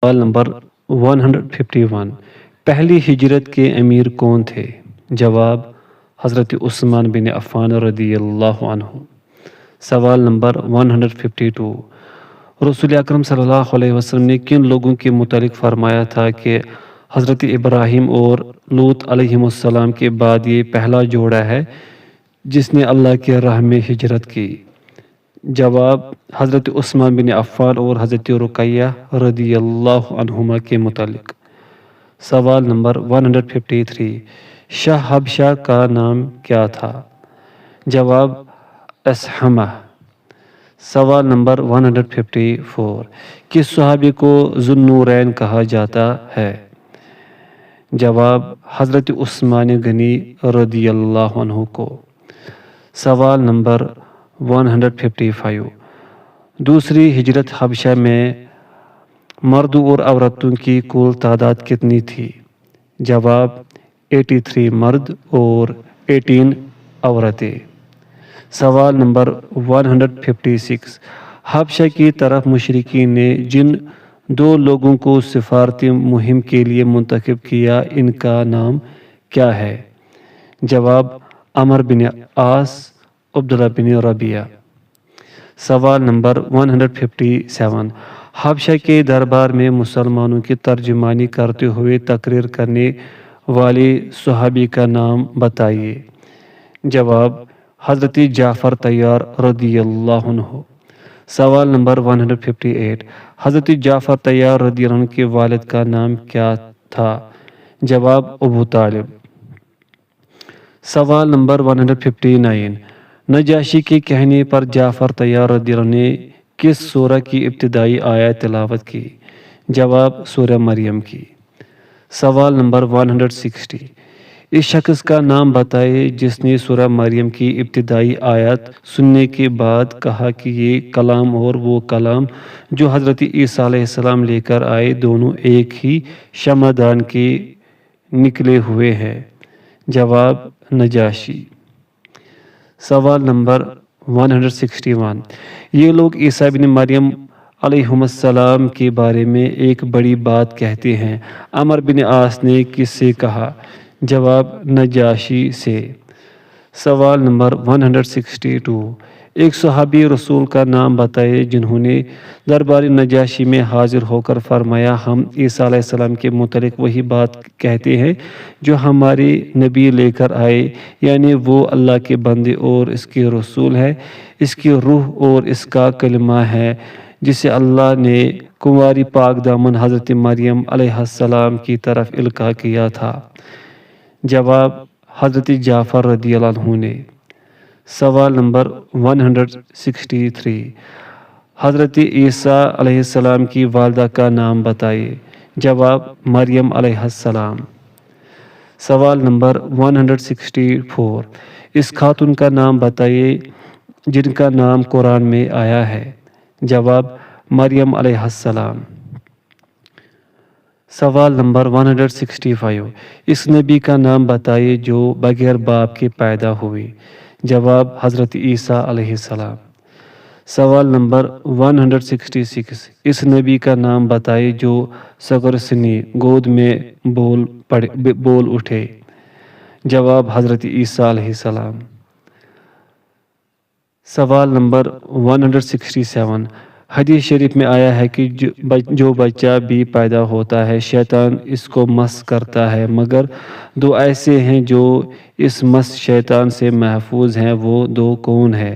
سوال نمبر 151، پہلی ہجرت کے امیر کون تھے؟ جواب حضرت عثمان بن عفان رضی اللہ عنہ۔ سوال نمبر 152، رسول اکرم صلی اللہ علیہ وسلم نے کن لوگوں کے متعلق فرمایا تھا کہ حضرت ابراہیم اور لوط علیہ السلام کے بعد یہ پہلا جوڑا ہے جس نے اللہ کے راہ میں ہجرت کی؟ جواب حضرت عثمان بن عفان اور حضرت رقیہ رضی اللہ عنہما کے متعلق۔ سوال نمبر 153، شاہ حبشہ کا نام کیا تھا؟ جواب اسحمہ۔ سوال نمبر 154، کس صحابی کو ذو النورین کہا جاتا ہے؟ جواب حضرت عثمان غنی رضی اللہ عنہ کو۔ سوال نمبر 155، دوسری ہجرت حبشہ میں مردوں اور عورتوں کی کل تعداد کتنی تھی؟ جواب 83 مرد اور 18 عورتیں۔ سوال نمبر 156، حبشہ کی طرف مشرکین نے جن دو لوگوں کو سفارتی مہم کے لیے منتخب کیا ان کا نام کیا ہے؟ جواب عمر بن عاص، عبداللہ بن ربیعہ۔ سوال نمبر 157، حبشہ کے دربار میں مسلمانوں کی ترجمانی کرتے ہوئے تقریر کرنے والے صحابی کا نام بتائیے۔ جواب حضرت جعفر طیار رضی اللہ عنہ۔ سوال نمبر 158، حضرت جعفر طیار رضی اللہ عنہ کے والد کا نام کیا تھا؟ جواب ابو طالب۔ سوال نمبر 159، نجاشی کے کہنے پر جعفر طیار رضی اللہ عنہ نے کس سورہ کی ابتدائی آیت تلاوت کی؟ جواب سورہ مریم کی۔ سوال نمبر 160، اس شخص کا نام بتائے جس نے سورہ مریم کی ابتدائی آیت سننے کے بعد کہا کہ یہ کلام اور وہ کلام جو حضرت عیسیٰ علیہ السلام لے کر آئے دونوں ایک ہی شمعدان کے نکلے ہوئے ہیں۔ جواب نجاشی۔ سوال نمبر 161، یہ لوگ عیسیٰ بن مریم علیہ السلام کے بارے میں ایک بڑی بات کہتے ہیں، عمر بن عاص نے کس سے کہا؟ جواب نجاشی سے۔ سوال نمبر 162، ایک صحابی رسول کا نام بتائے جنہوں نے دربار نجاشی میں حاضر ہو کر فرمایا ہم عیسیٰ علیہ السلام کے متعلق وہی بات کہتے ہیں جو ہمارے نبی لے کر آئے، یعنی وہ اللہ کے بندے اور اس کے رسول ہے، اس کی روح اور اس کا کلمہ ہے جسے اللہ نے کنواری پاک دامن حضرت مریم علیہ السلام کی طرف القاء کیا تھا۔ جواب حضرت جعفر رضی اللہ عنہ نے۔ سوال نمبر 163، حضرت عیسیٰ علیہ السلام کی والدہ کا نام بتائیے۔ جواب مریم علیہ السلام۔ سوال نمبر 164، اس خاتون کا نام بتائیے جن کا نام قرآن میں آیا ہے۔ جواب مریم علیہ السلام۔ سوال نمبر 165، اس نبی کا نام بتائیے جو بغیر باپ کے پیدا ہوئی۔ جواب حضرت عیسیٰ علیہ السلام۔ سوال نمبر 166، اس نبی کا نام بتائیے جو صغر سنی گود میں بول اٹھے۔ جواب حضرت عیسیٰ علیہ السلام۔ سوال نمبر 167، حدیث شریف میں آیا ہے کہ جو بچہ بھی پیدا ہوتا ہے شیطان اس کو مس کرتا ہے، مگر دو ایسے ہیں جو اس مس شیطان سے محفوظ ہیں، وہ دو کون ہیں؟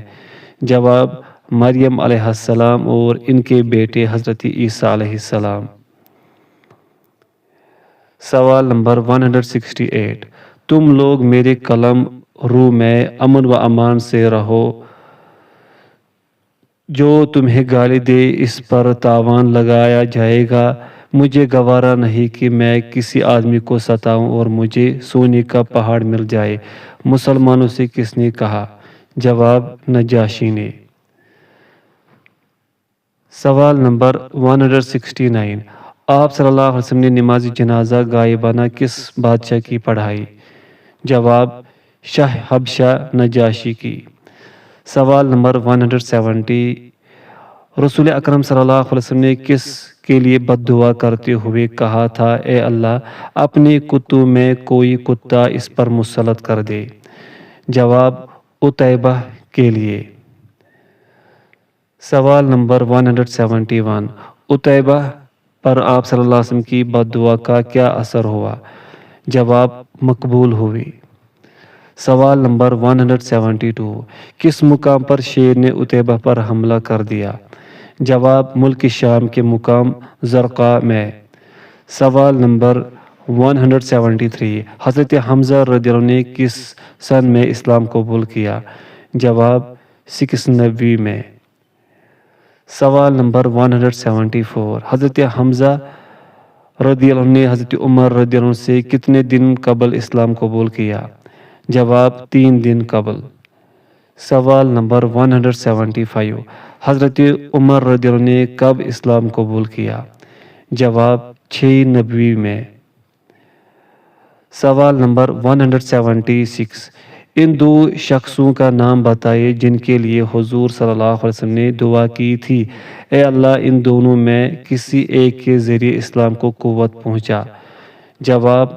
جواب مریم علیہ السلام اور ان کے بیٹے حضرت عیسیٰ علیہ السلام۔ سوال نمبر 168، تم لوگ میرے قلم رو میں امن و امان سے رہو، جو تمہیں گالی دے اس پر تاوان لگایا جائے گا۔ مجھے گوارا نہیں کہ میں کسی آدمی کو ستاؤں اور مجھے سونے کا پہاڑ مل جائے۔ مسلمانوں سے کس نے کہا؟ جواب نجاشی نے۔ سوال نمبر 169، آپ صلی اللہ علیہ وسلم نے نماز جنازہ غائبانہ کس بادشاہ کی پڑھائی؟ جواب شاہ حبشہ نجاشی کی۔ سوال نمبر 170، رسول اکرم صلی اللہ علیہ وسلم نے کس کے لیے بد دعا کرتے ہوئے کہا تھا اے اللہ اپنے کتوں میں کوئی کتا اس پر مسلط کر دے؟ جواب عتیبہ کے لیے۔ سوال نمبر 171، عتیبہ پر آپ صلی اللہ علیہ وسلم کی بد دعا کا کیا اثر ہوا؟ جواب مقبول ہوئی۔ سوال نمبر 172، کس مقام پر شیر نے عتیبہ پر حملہ کر دیا؟ جواب ملک شام کے مقام زرقا میں۔ سوال نمبر 173، حضرت حمزہ رضی اللہ عنہ نے کس سن میں اسلام قبول کیا؟ جواب 690 میں۔ سوال نمبر 174، حضرت حمزہ رضی اللہ عنہ نے حضرت عمر رضی اللہ عنہ سے کتنے دن قبل اسلام قبول کیا؟ جواب 3 دن قبل۔ سوال نمبر 175، حضرت عمر رضی اللہ عنہ نے کب اسلام قبول کیا؟ جواب 6 نبوی میں۔ سوال نمبر 176، ان 2 شخصوں کا نام بتائیے جن کے لیے حضور صلی اللہ علیہ وسلم نے دعا کی تھی اے اللہ ان دونوں میں کسی ایک کے ذریعے اسلام کو قوت پہنچا؟ جواب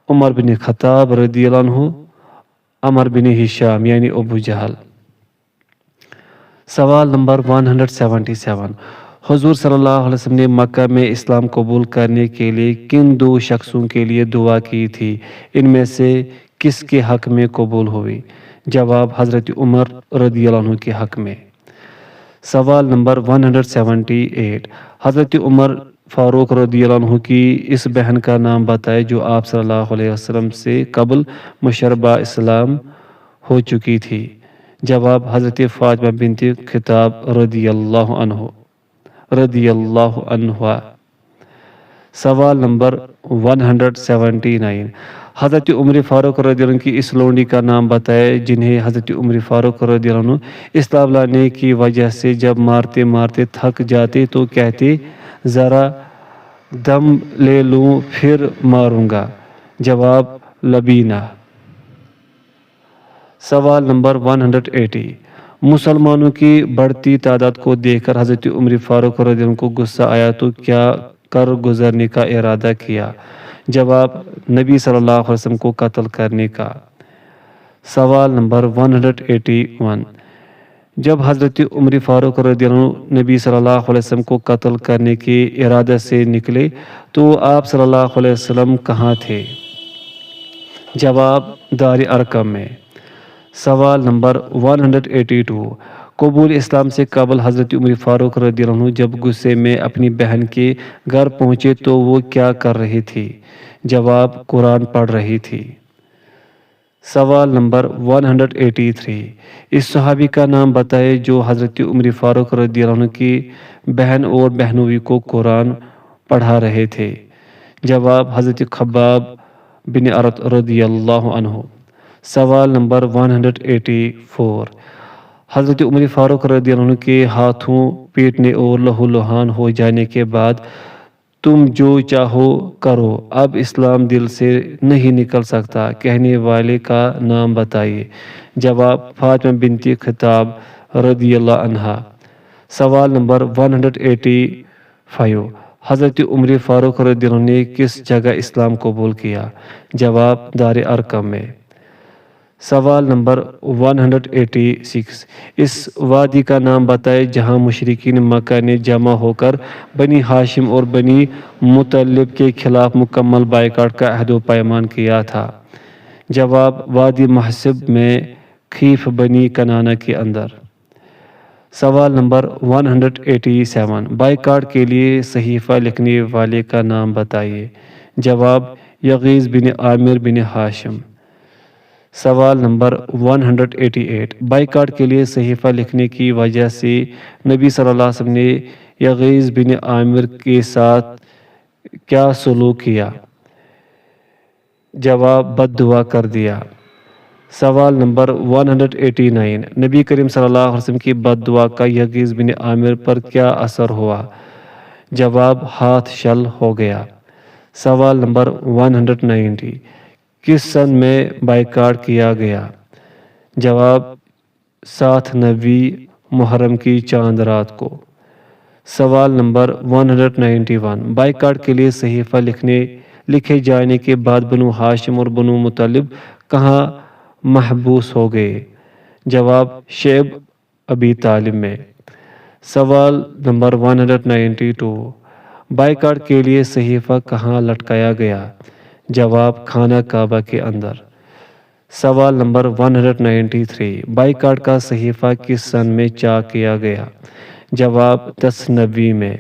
عمر بن خطاب رضی اللہ عنہ، عمر بن ہشام یعنی ابو جہل۔ سوال نمبر 177، حضور صلی اللہ علیہ وسلم نے مکہ میں اسلام قبول کرنے کے لیے کن 2 شخصوں کے لیے دعا کی تھی؟ ان میں سے کس کے حق میں قبول ہوئی؟ جواب حضرت عمر رضی اللہ عنہ کے حق میں۔ سوال نمبر 178، حضرت عمر فاروق رضی اللہ عنہ کی اس بہن کا نام بتائے جو آپ صلی اللہ علیہ وسلم سے قبل مشربہ اسلام ہو چکی تھی؟ جواب حضرت فاطمہ بنت خطاب رضی اللہ عنہ۔ سوال نمبر 179، حضرت عمر فاروق رضی اللہ عنہ کی اس لونڈی کا نام بتائے جنہیں حضرت عمر فاروق رضی اللہ عنہ اسلام لانے کی وجہ سے جب مارتے مارتے تھک جاتے تو کہتے ذرا دم لے لوں پھر ماروں گا؟ جواب لبینہ۔ سوال نمبر 180، مسلمانوں کی بڑھتی تعداد کو دیکھ کر حضرت عمر فاروق رضی اللہ عنہ کو غصہ آیا تو کیا کر گزرنے کا ارادہ کیا؟ جواب نبی صلی اللہ علیہ وسلم کو قتل کرنے کا۔ سوال نمبر 181، جب حضرت عمر فاروق رضی اللہ عنہ نبی صلی اللہ علیہ وسلم کو قتل کرنے کے ارادے سے نکلے تو آپ صلی اللہ علیہ وسلم کہاں تھے؟ جواب دار ارقم میں۔ سوال نمبر 182، قبول اسلام سے قبل حضرت عمر فاروق رضی اللہ عنہ جب غصے میں اپنی بہن کے گھر پہنچے تو وہ کیا کر رہی تھی؟ جواب قرآن پڑھ رہی تھی۔ سوال نمبر 183، اس صحابی کا نام بتائے جو حضرت عمر فاروق رضی اللہ عنہ کی بہن اور بہنوئی کو قرآن پڑھا رہے تھے؟ جواب حضرت خباب بن ارت رضی اللہ عنہ۔ سوال نمبر 184، حضرت عمر فاروق رضی اللہ عنہ کے ہاتھوں پیٹنے اور لہو لہان ہو جانے کے بعد تم جو چاہو کرو اب اسلام دل سے نہیں نکل سکتا کہنے والے کا نام بتائیے؟ جواب فاطمہ بنت خطاب رضی اللہ عنہا۔ سوال نمبر 185، حضرت عمر فاروق رضی اللہ عنہ نے کس جگہ اسلام قبول کیا؟ جواب دار ارقم میں۔ سوال نمبر 186، اس وادی کا نام بتائے جہاں مشرکین مکہ نے جمع ہو کر بنی ہاشم اور بنی مطلب کے خلاف مکمل بائیکاٹ کا عہد و پیمان کیا تھا؟ جواب وادی محسب میں خیف بنی کنانہ کے اندر۔ سوال نمبر 187، بائیکاٹ کے لیے صحیفہ لکھنے والے کا نام بتائیے؟ جواب یغیظ بن عامر بن ہاشم۔ سوال نمبر 188، بائیکاٹ کے لیے صحیفہ لکھنے کی وجہ سے نبی صلی اللہ علیہ وسلم نے یغیظ بن عامر کے ساتھ کیا سلوک کیا؟ جواب بد دعا کر دیا۔ سوال نمبر 189، نبی کریم صلی اللہ علیہ وسلم کی بد دعا کا یغیظ بن عامر پر کیا اثر ہوا؟ جواب ہاتھ شل ہو گیا۔ سوال نمبر 190، کس سن میں بائیکاٹ کیا گیا؟ جواب 7 نویں محرم کی چاند رات کو۔ سوال نمبر 191، بائیکاٹ کے لیے صحیفہ لکھے جانے کے بعد بنو ہاشم اور بنو مطلب کہاں محبوس ہو گئے؟ جواب شعیب ابی طالب میں۔ سوال نمبر 192، بائیکاٹ کے لیے صحیفہ کہاں لٹکایا گیا؟ جواب خانہ کعبہ کے اندر۔ سوال نمبر 193، بائیکاٹ کا صحیفہ کس سن میں چاک کیا گیا؟ جواب 1090 میں۔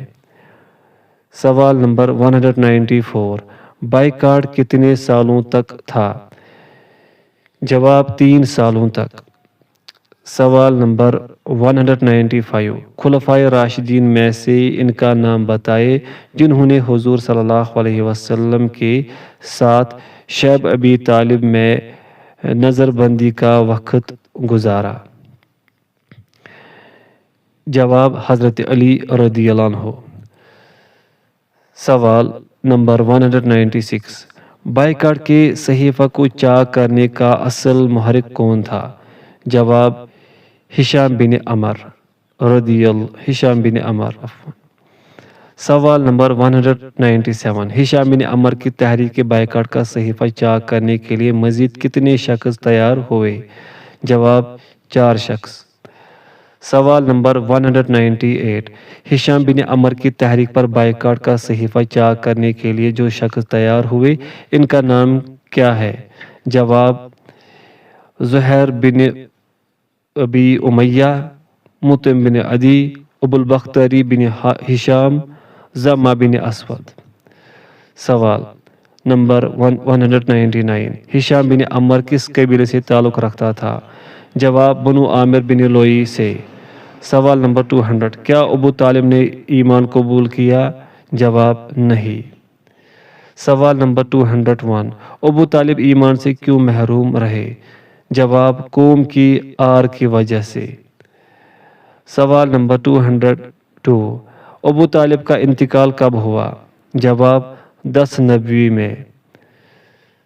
سوال نمبر 194، بائیکاٹ کتنے سالوں تک تھا؟ جواب 3 سالوں تک۔ سوال نمبر 195، خلفائے راشدین میں سے ان کا نام بتائے جنہوں نے حضور صلی اللہ علیہ وسلم کے ساتھ شعیب ابی طالب میں نظر بندی کا وقت گزارا؟ جواب حضرت علی رضی اللہ عنہ۔ سوال نمبر 196، بائیکاٹ کے صحیفہ کو چاک کرنے کا اصل محرک کون تھا؟ جواب ہشام بن عمر ہشام بن عمر۔ سوال نمبر 197، ہشام بن عمر کی تحریک بائیکاٹ کا صحیفہ چاک کرنے کے لیے مزید کتنے شخص تیار ہوئے؟ جواب 4 شخص۔ سوال نمبر 198، ہشام بن عمر کی تحریک پر بائیکاٹ کا صحیفہ چاک کرنے کے لیے جو شخص تیار ہوئے ان کا نام کیا ہے؟ جواب زہیر بن ابی امیہ، مطعم بن عدی، ابو البختری بن ہشام، زمہ بن اسود۔ سوال نمبر 199، ہشام بن عمر کس قبیلے سے تعلق رکھتا تھا؟ جواب بنو عامر بن لوئی سے۔ سوال نمبر 200، کیا ابو طالب نے ایمان قبول کیا؟ جواب نہیں۔ سوال نمبر 201، ابو طالب ایمان سے کیوں محروم رہے؟ جواب قوم کی آر کی وجہ سے۔ سوال نمبر 202، ابو طالب کا انتقال کب ہوا؟ جواب 1090 میں۔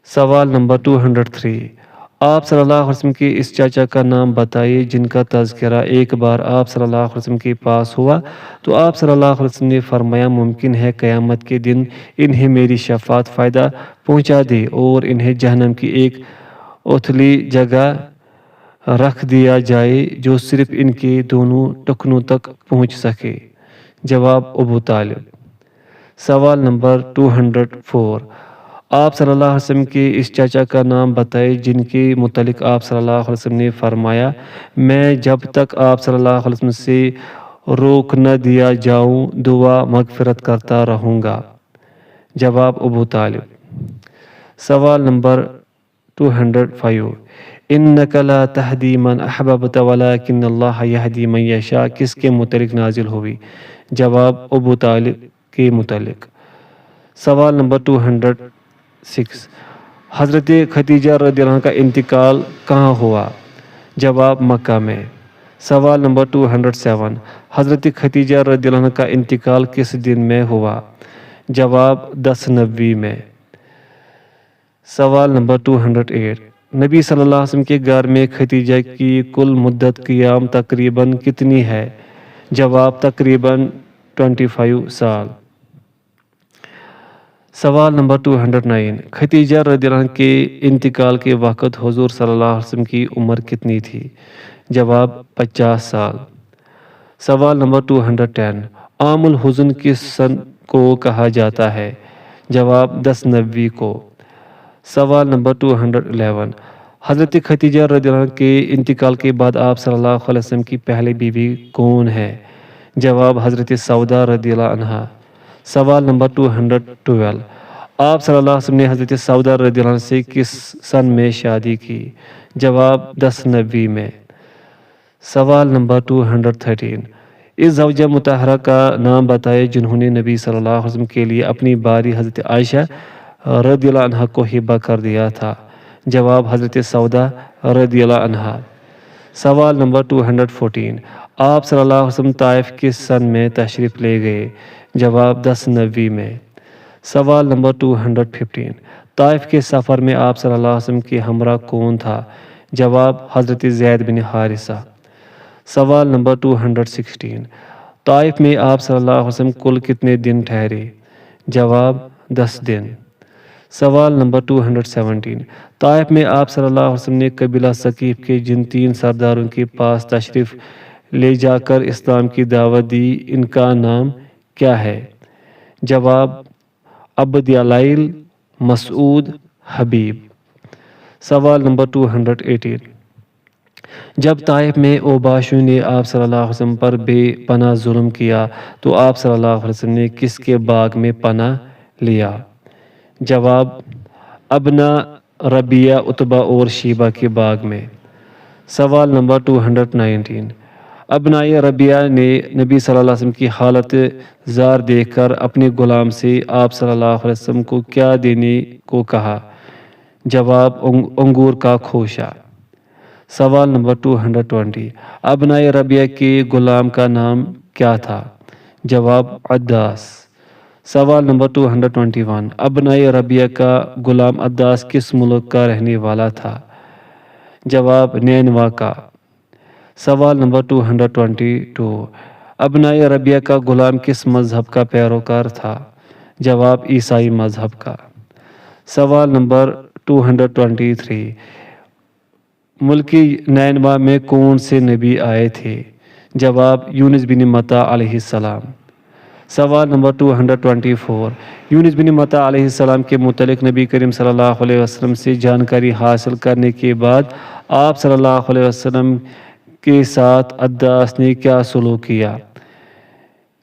سوال نمبر 203، آپ صلی اللہ علیہ وسلم کے اس چاچا کا نام بتائیے جن کا تذکرہ ایک بار آپ صلی اللہ علیہ وسلم کے پاس ہوا تو آپ صلی اللہ علیہ وسلم نے فرمایا ممکن ہے قیامت کے دن انہیں میری شفاعت فائدہ پہنچا دے اور انہیں جہنم کی ایک اتھلی جگہ رکھ دیا جائے جو صرف ان کے دونوں ٹخنوں تک پہنچ سکے۔ جواب ابو طالب۔ سوال نمبر 204، آپ صلی اللہ علیہ وسلم کے اس چاچا کا نام بتائے جن کے متعلق آپ صلی اللہ علیہ وسلم نے فرمایا میں جب تک آپ صلی اللہ علیہ وسلم سے روک نہ دیا جاؤں دعا مغفرت کرتا رہوں گا۔ جواب ابو طالب۔ سوال نمبر 205، انک لا تہدی من احببت ولکن اللہ یہدی من یشاء کس کے متعلق نازل ہوئی؟ جواب ابو طالب کے متعلق۔ سوال نمبر 206، حضرت خدیجہ رضی اللہ عنہ کا انتقال کہاں ہوا؟ جواب مکہ میں۔ سوال نمبر 207، حضرت خدیجہ رضی اللہ عنہ کا انتقال کس دن میں ہوا؟ جواب 1090 میں۔ سوال نمبر 208، نبی صلی اللہ علیہ وسلم کے گھر میں خدیجہ کی کل مدت قیام تقریباً کتنی ہے؟ جواب تقریباً 25 سال۔ سوال نمبر 209، خدیجہ رضی اللہ عنہ کے انتقال کے وقت حضور صلی اللہ علیہ وسلم کی عمر کتنی تھی؟ جواب 50 سال۔ سوال نمبر 210، عام الحزن کس سن کو کہا جاتا ہے؟ جواب 1090 کو۔ سوال نمبر 211، حضرت خدیجہ رضی اللہ عنہ کے انتقال کے بعد آپ صلی اللہ علیہ وسلم کی پہلی بیوی کون ہے؟ جواب حضرت سودا رضی اللہ عنہا۔ سوال نمبر 212، آپ صلی اللہ علیہ وسلم نے حضرت سودا رضی اللہ عنہ سے کس سن میں شادی کی؟ جواب 1090 میں۔ سوال نمبر 213، اس زوجہ مطہرہ کا نام بتائے جنہوں نے نبی صلی اللہ علیہ وسلم کے لیے اپنی باری حضرت عائشہ رضی اللہ عنہا کو ہبہ کر دیا تھا؟ جواب حضرت سودا رضی اللہ عنہا۔ سوال نمبر 214، آپ صلی اللہ علیہ وسلم طائف کس سن میں تشریف لے گئے؟ جواب 1090 میں۔ سوال نمبر 215، طائف کے سفر میں آپ صلی اللہ علیہ وسلم کے ہمراہ کون تھا؟ جواب حضرت زید بن حارثہ۔ سوال نمبر 216، طائف میں آپ صلی اللہ علیہ وسلم کل کتنے دن ٹھہرے؟ جواب 10 دن۔ سوال نمبر 217، طائف میں آپ صلی اللہ علیہ وسلم نے قبیلہ ثقیف کے جن 3 سرداروں کے پاس تشریف لے جا کر اسلام کی دعوت دی، ان کا نام کیا ہے؟ جواب عبد یلیل، مسعود، حبیب۔ سوال نمبر 218، جب طائف میں اوباشوں نے آپ صلی اللہ علیہ وسلم پر بے پناہ ظلم کیا تو آپ صلی اللہ علیہ وسلم نے کس کے باغ میں پناہ لیا؟ جواب ابنا ربیہ، عتبہ اور شیبہ کے باغ میں۔ سوال نمبر 219، ابنائے ربیہ نے نبی صلی اللہ علیہ وسلم کی حالت زار دیکھ کر اپنے غلام سے آپ صلی اللہ علیہ وسلم کو کیا دینے کو کہا؟ جواب انگور کا خوشہ۔ سوال نمبر 220، ابنائے ربیہ کے غلام کا نام کیا تھا؟ جواب عداس۔ سوال نمبر 221، ابنائے ربیہ کا غلام عداس کس ملک کا رہنے والا تھا؟ جواب نینوا کا۔ سوال نمبر 222، ابنائے ربیہ کا غلام کس مذہب کا پیروکار تھا؟ جواب عیسائی مذہب کا۔ سوال نمبر 223، ملک نینوا میں کون سے نبی آئے تھے؟ جواب یونس بن متی علیہ السلام۔ سوال نمبر 224، یونس بن متی علیہ السلام کے متعلق نبی کریم صلی اللہ علیہ وسلم سے جانکاری حاصل کرنے کے بعد آپ صلی اللہ علیہ وسلم کے ساتھ عداس نے کیا سلوک کیا؟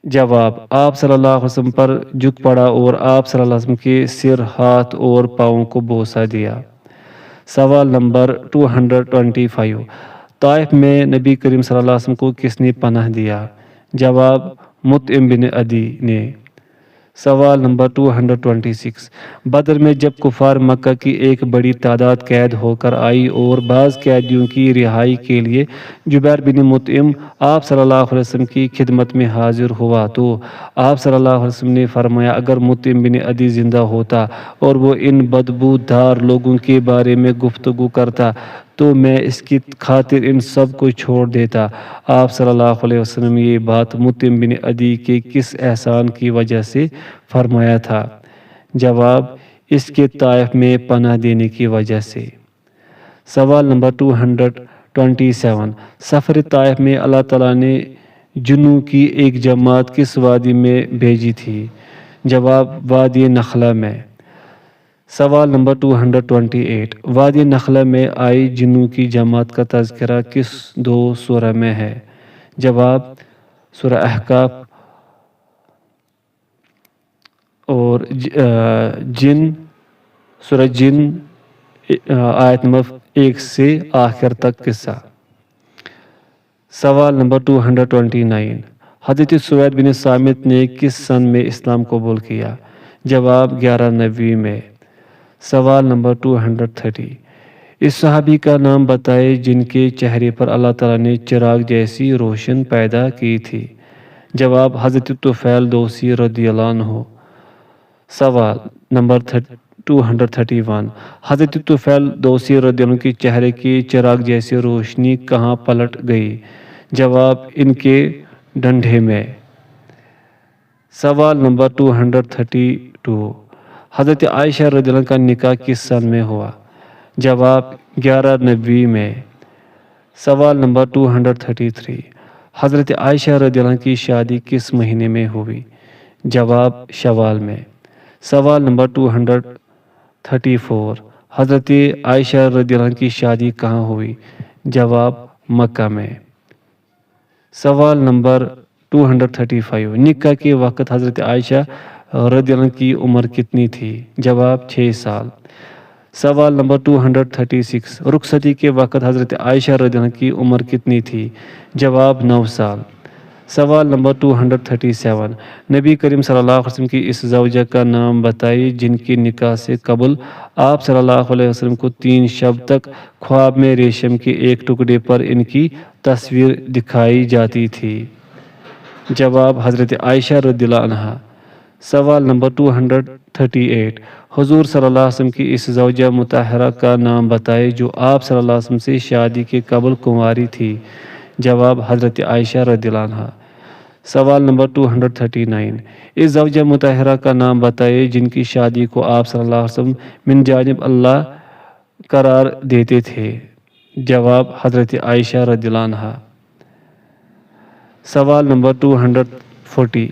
جواب آپ صلی اللہ علیہ وسلم پر جھک پڑا اور آپ صلی اللہ علیہ وسلم کے سر، ہاتھ اور پاؤں کو بوسہ دیا۔ سوال نمبر 225، طائف میں نبی کریم صلی اللہ علیہ وسلم کو کس نے پناہ دیا؟ جواب مطعم بن عدی نے۔ سوال نمبر 226، بدر میں جب کفار مکہ کی ایک بڑی تعداد قید ہو کر آئی اور بعض قیدیوں کی رہائی کے لیے جبیر بن مطعم آپ صلی اللہ علیہ وسلم کی خدمت میں حاضر ہوا تو آپ صلی اللہ علیہ وسلم نے فرمایا اگر مطعم بن عدی زندہ ہوتا اور وہ ان بدبو دار لوگوں کے بارے میں گفتگو کرتا تو میں اس کی خاطر ان سب کو چھوڑ دیتا۔ آپ صلی اللہ علیہ وسلم یہ بات مطعم بن عدی کے کس احسان کی وجہ سے فرمایا تھا؟ جواب اس کے طائف میں پناہ دینے کی وجہ سے۔ سوال نمبر 227، سفر طائف میں اللہ تعالیٰ نے جنوں کی ایک جماعت کس وادی میں بھیجی تھی؟ جواب وادی نخلہ میں۔ سوال نمبر 228، وادی نخلہ میں آئی جنوں کی جماعت کا تذکرہ کس 2 سورہ میں ہے؟ جواب سورہ احقاف اور سورہ جن آیت نمبر 1 سے آخر تک قصہ۔ سوال نمبر 229، حضرت سوید بن صامت نے کس سن میں اسلام قبول کیا؟ جواب 1190 میں۔ سوال نمبر 230، اس صحابی کا نام بتائے جن کے چہرے پر اللہ تعالیٰ نے چراغ جیسی روشن پیدا کی تھی۔ جواب حضرت طفیل دوسی رضی اللہ عنہ۔ سوال نمبر 231، حضرت طفیل دوسی رضی اللہ عنہ کے چہرے کی چراغ جیسی روشنی کہاں پلٹ گئی؟ جواب ان کے ڈنڈے میں۔ سوال نمبر 232، حضرت عائشہ رضی اللہ عنہ کا نکاح کس سن میں ہوا؟ جواب 1190 میں۔ سوال نمبر 233، حضرت عائشہ رضی اللہ عنہ کی شادی کس مہینے میں ہوئی؟ جواب شوال میں۔ سوال نمبر 234، حضرت عائشہ رضی اللہ عنہ کی شادی کہاں ہوئی؟ جواب مکہ میں۔ سوال نمبر 235، نکاح کے وقت حضرت عائشہ رضی اللہ عنہ کی عمر کتنی تھی؟ جواب 6 سال۔ سوال نمبر 236، رخصتی کے وقت حضرت عائشہ رضی اللہ عنہ کی عمر کتنی تھی؟ جواب 9 سال۔ سوال نمبر 237، نبی کریم صلی اللہ علیہ وسلم کی اس زوجہ کا نام بتائیے جن کی نکاح سے قبل آپ صلی اللہ علیہ وسلم کو 3 شب تک خواب میں ریشم کے ایک ٹکڑے پر ان کی تصویر دکھائی جاتی تھی۔ جواب حضرت عائشہ رضی اللہ عنہا۔ سوال نمبر 238، حضور صلی اللہ علیہ وسلم کی اس زوجہ مطہرہ کا نام بتائے جو آپ صلی اللہ علیہ وسلم سے شادی کے قبل کنواری تھی۔ جواب حضرت عائشہ رضی اللہ عنہا۔ سوال نمبر 239، اس زوجہ مطہرہ کا نام بتائیے جن کی شادی کو آپ صلی اللہ علیہ وسلم من جانب اللہ قرار دیتے تھے۔ جواب حضرت عائشہ رضی اللہ عنہ۔ سوال نمبر 240،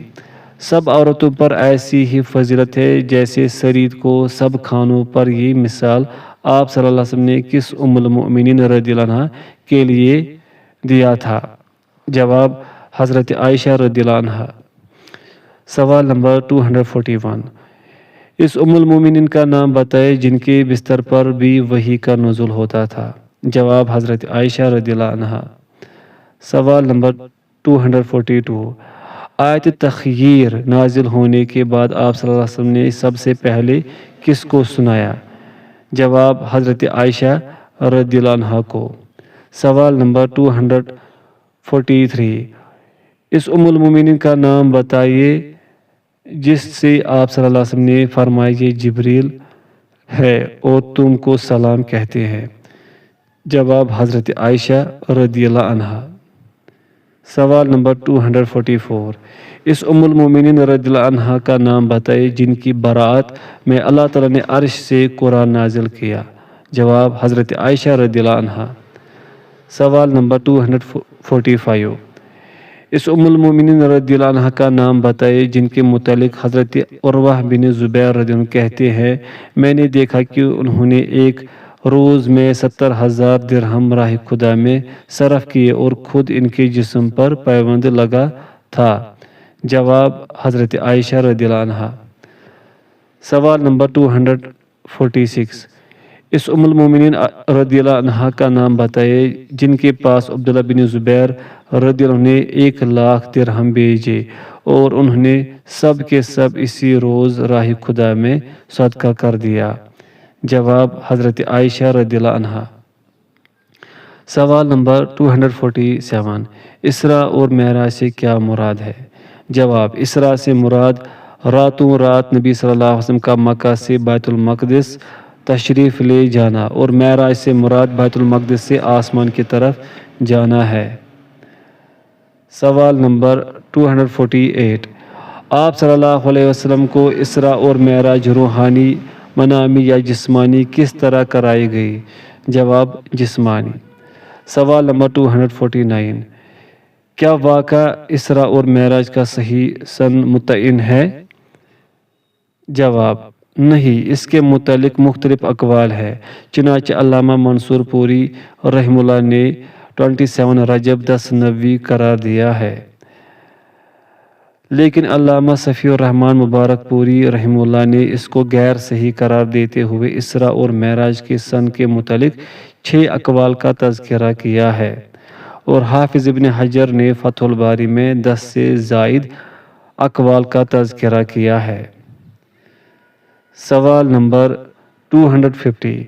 سب عورتوں پر ایسی ہی فضیلت ہے جیسے سرید کو سب خانوں پر، یہ مثال آپ صلی اللہ علیہ وسلم نے کس ام المؤمنین رضی اللہ عنہ کے لیے دیا تھا؟ جواب حضرت عائشہ رضی اللہ عنہ۔ سوال نمبر 241، اس ام المؤمنین کا نام بتائے جن کے بستر پر بھی وحی کا نزول ہوتا تھا۔ جواب حضرت عائشہ رضی اللہ عنہ۔ سوال نمبر 242، آیت تخیر نازل ہونے کے بعد آپ صلی اللہ علیہ وسلم نے سب سے پہلے کس کو سنایا؟ جواب حضرت عائشہ رضی اللہ عنہ کو۔ سوال نمبر 243، اس ام المؤمنین کا نام بتائیے جس سے آپ صلی اللہ علیہ وسلم نے فرمایا یہ جبریل ہے اور تم کو سلام کہتے ہیں۔ جواب حضرت عائشہ رضی اللہ عنہ۔ سوال نمبر 244، اس ام المؤمنین رضی اللہ عنہ کا نام بتائیے جن کی برات میں اللہ تعالیٰ نے عرش سے قرآن نازل کیا۔ جواب حضرت عائشہ رضی اللہ عنہ۔ سوال نمبر 245، اس ام المؤمنین رضی اللہ عنہ کا نام بتائیے جن کے متعلق حضرت عروہ بن زبیر رضی اللہ عنہ کہتے ہیں میں نے دیکھا کہ انہوں نے ایک روز میں 70,000 درہم راہ خدا میں صرف کیے اور خود ان کے جسم پر پیوند لگا تھا۔ جواب حضرت عائشہ رضی اللہ عنہ۔ سوال نمبر 246، اس ام المؤمنین رضی اللہ عنہ کا نام بتائیے جن کے پاس عبداللہ بن زبیر رضی اللہ عنہ نے 1,00,000 درہم بھیجے اور انہوں نے سب کے سب اسی روز راہ خدا میں صدقہ کر دیا۔ جواب حضرت عائشہ رضی اللہ عنہ۔ سوال نمبر 247، اسراء اور معراج سے کیا مراد ہے؟ جواب اسراء سے مراد راتوں رات نبی صلی اللہ علیہ وسلم کا مکہ سے بیت المقدس تشریف لے جانا اور معراج سے مراد بیت المقدس سے آسمان کی طرف جانا ہے۔ سوال نمبر 248، آپ صلی اللہ علیہ وسلم کو اسراء اور معراج روحانی، منامی یا جسمانی کس طرح کرائی گئی؟ جواب جسمانی۔ سوال نمبر 249، کیا واقعہ اسراء اور معراج کا صحیح سن متعین ہے؟ جواب نہیں، اس کے متعلق مختلف اقوال ہے، چنانچہ علامہ منصور پوری رحمہ اللہ نے 27 رجب 1090 قرار دیا ہے، لیکن علامہ صفی الرحمن مبارک پوری رحمہ اللہ نے اس کو غیر صحیح قرار دیتے ہوئے اسراء اور معراج کے سن کے متعلق 6 اقوال کا تذکرہ کیا ہے، اور حافظ ابن حجر نے فتح الباری میں 10 سے زائد اقوال کا تذکرہ کیا ہے۔ سوال نمبر 250،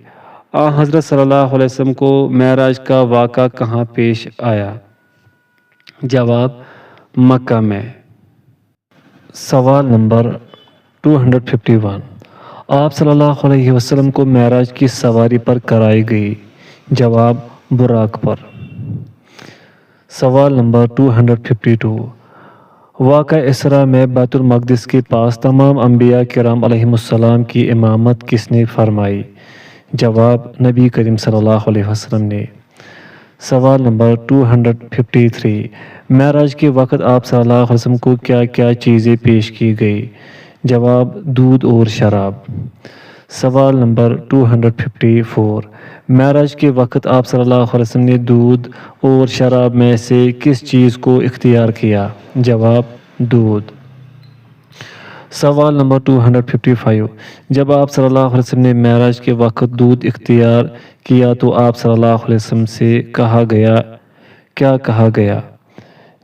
حضرت صلی اللہ علیہ وسلم کو معراج کا واقعہ کہاں پیش آیا؟ جواب مکہ میں۔ سوال نمبر 251، آپ صلی اللہ علیہ وسلم کو معراج کی سواری پر کرائی گئی؟ جواب براق پر۔ سوال نمبر 252، واقعہ اسراء میں بیت المقدس کے پاس تمام انبیاء کرام علیہم السلام کی امامت کس نے فرمائی؟ جواب نبی کریم صلی اللہ علیہ وسلم نے۔ سوال نمبر 253، معراج کے وقت آپ صلی اللہ علیہ وسلم کو کیا کیا چیزیں پیش کی گئی؟ جواب دودھ اور شراب۔ سوال نمبر 254، معراج کے وقت آپ صلی اللہ علیہ وسلم نے دودھ اور شراب میں سے کس چیز کو اختیار کیا؟ جواب دودھ۔ سوال نمبر 255، جب آپ صلی اللہ علیہ وسلم نے معراج کے وقت دودھ اختیار کیا تو آپ صلی اللہ علیہ وسلم سے کیا کہا گیا؟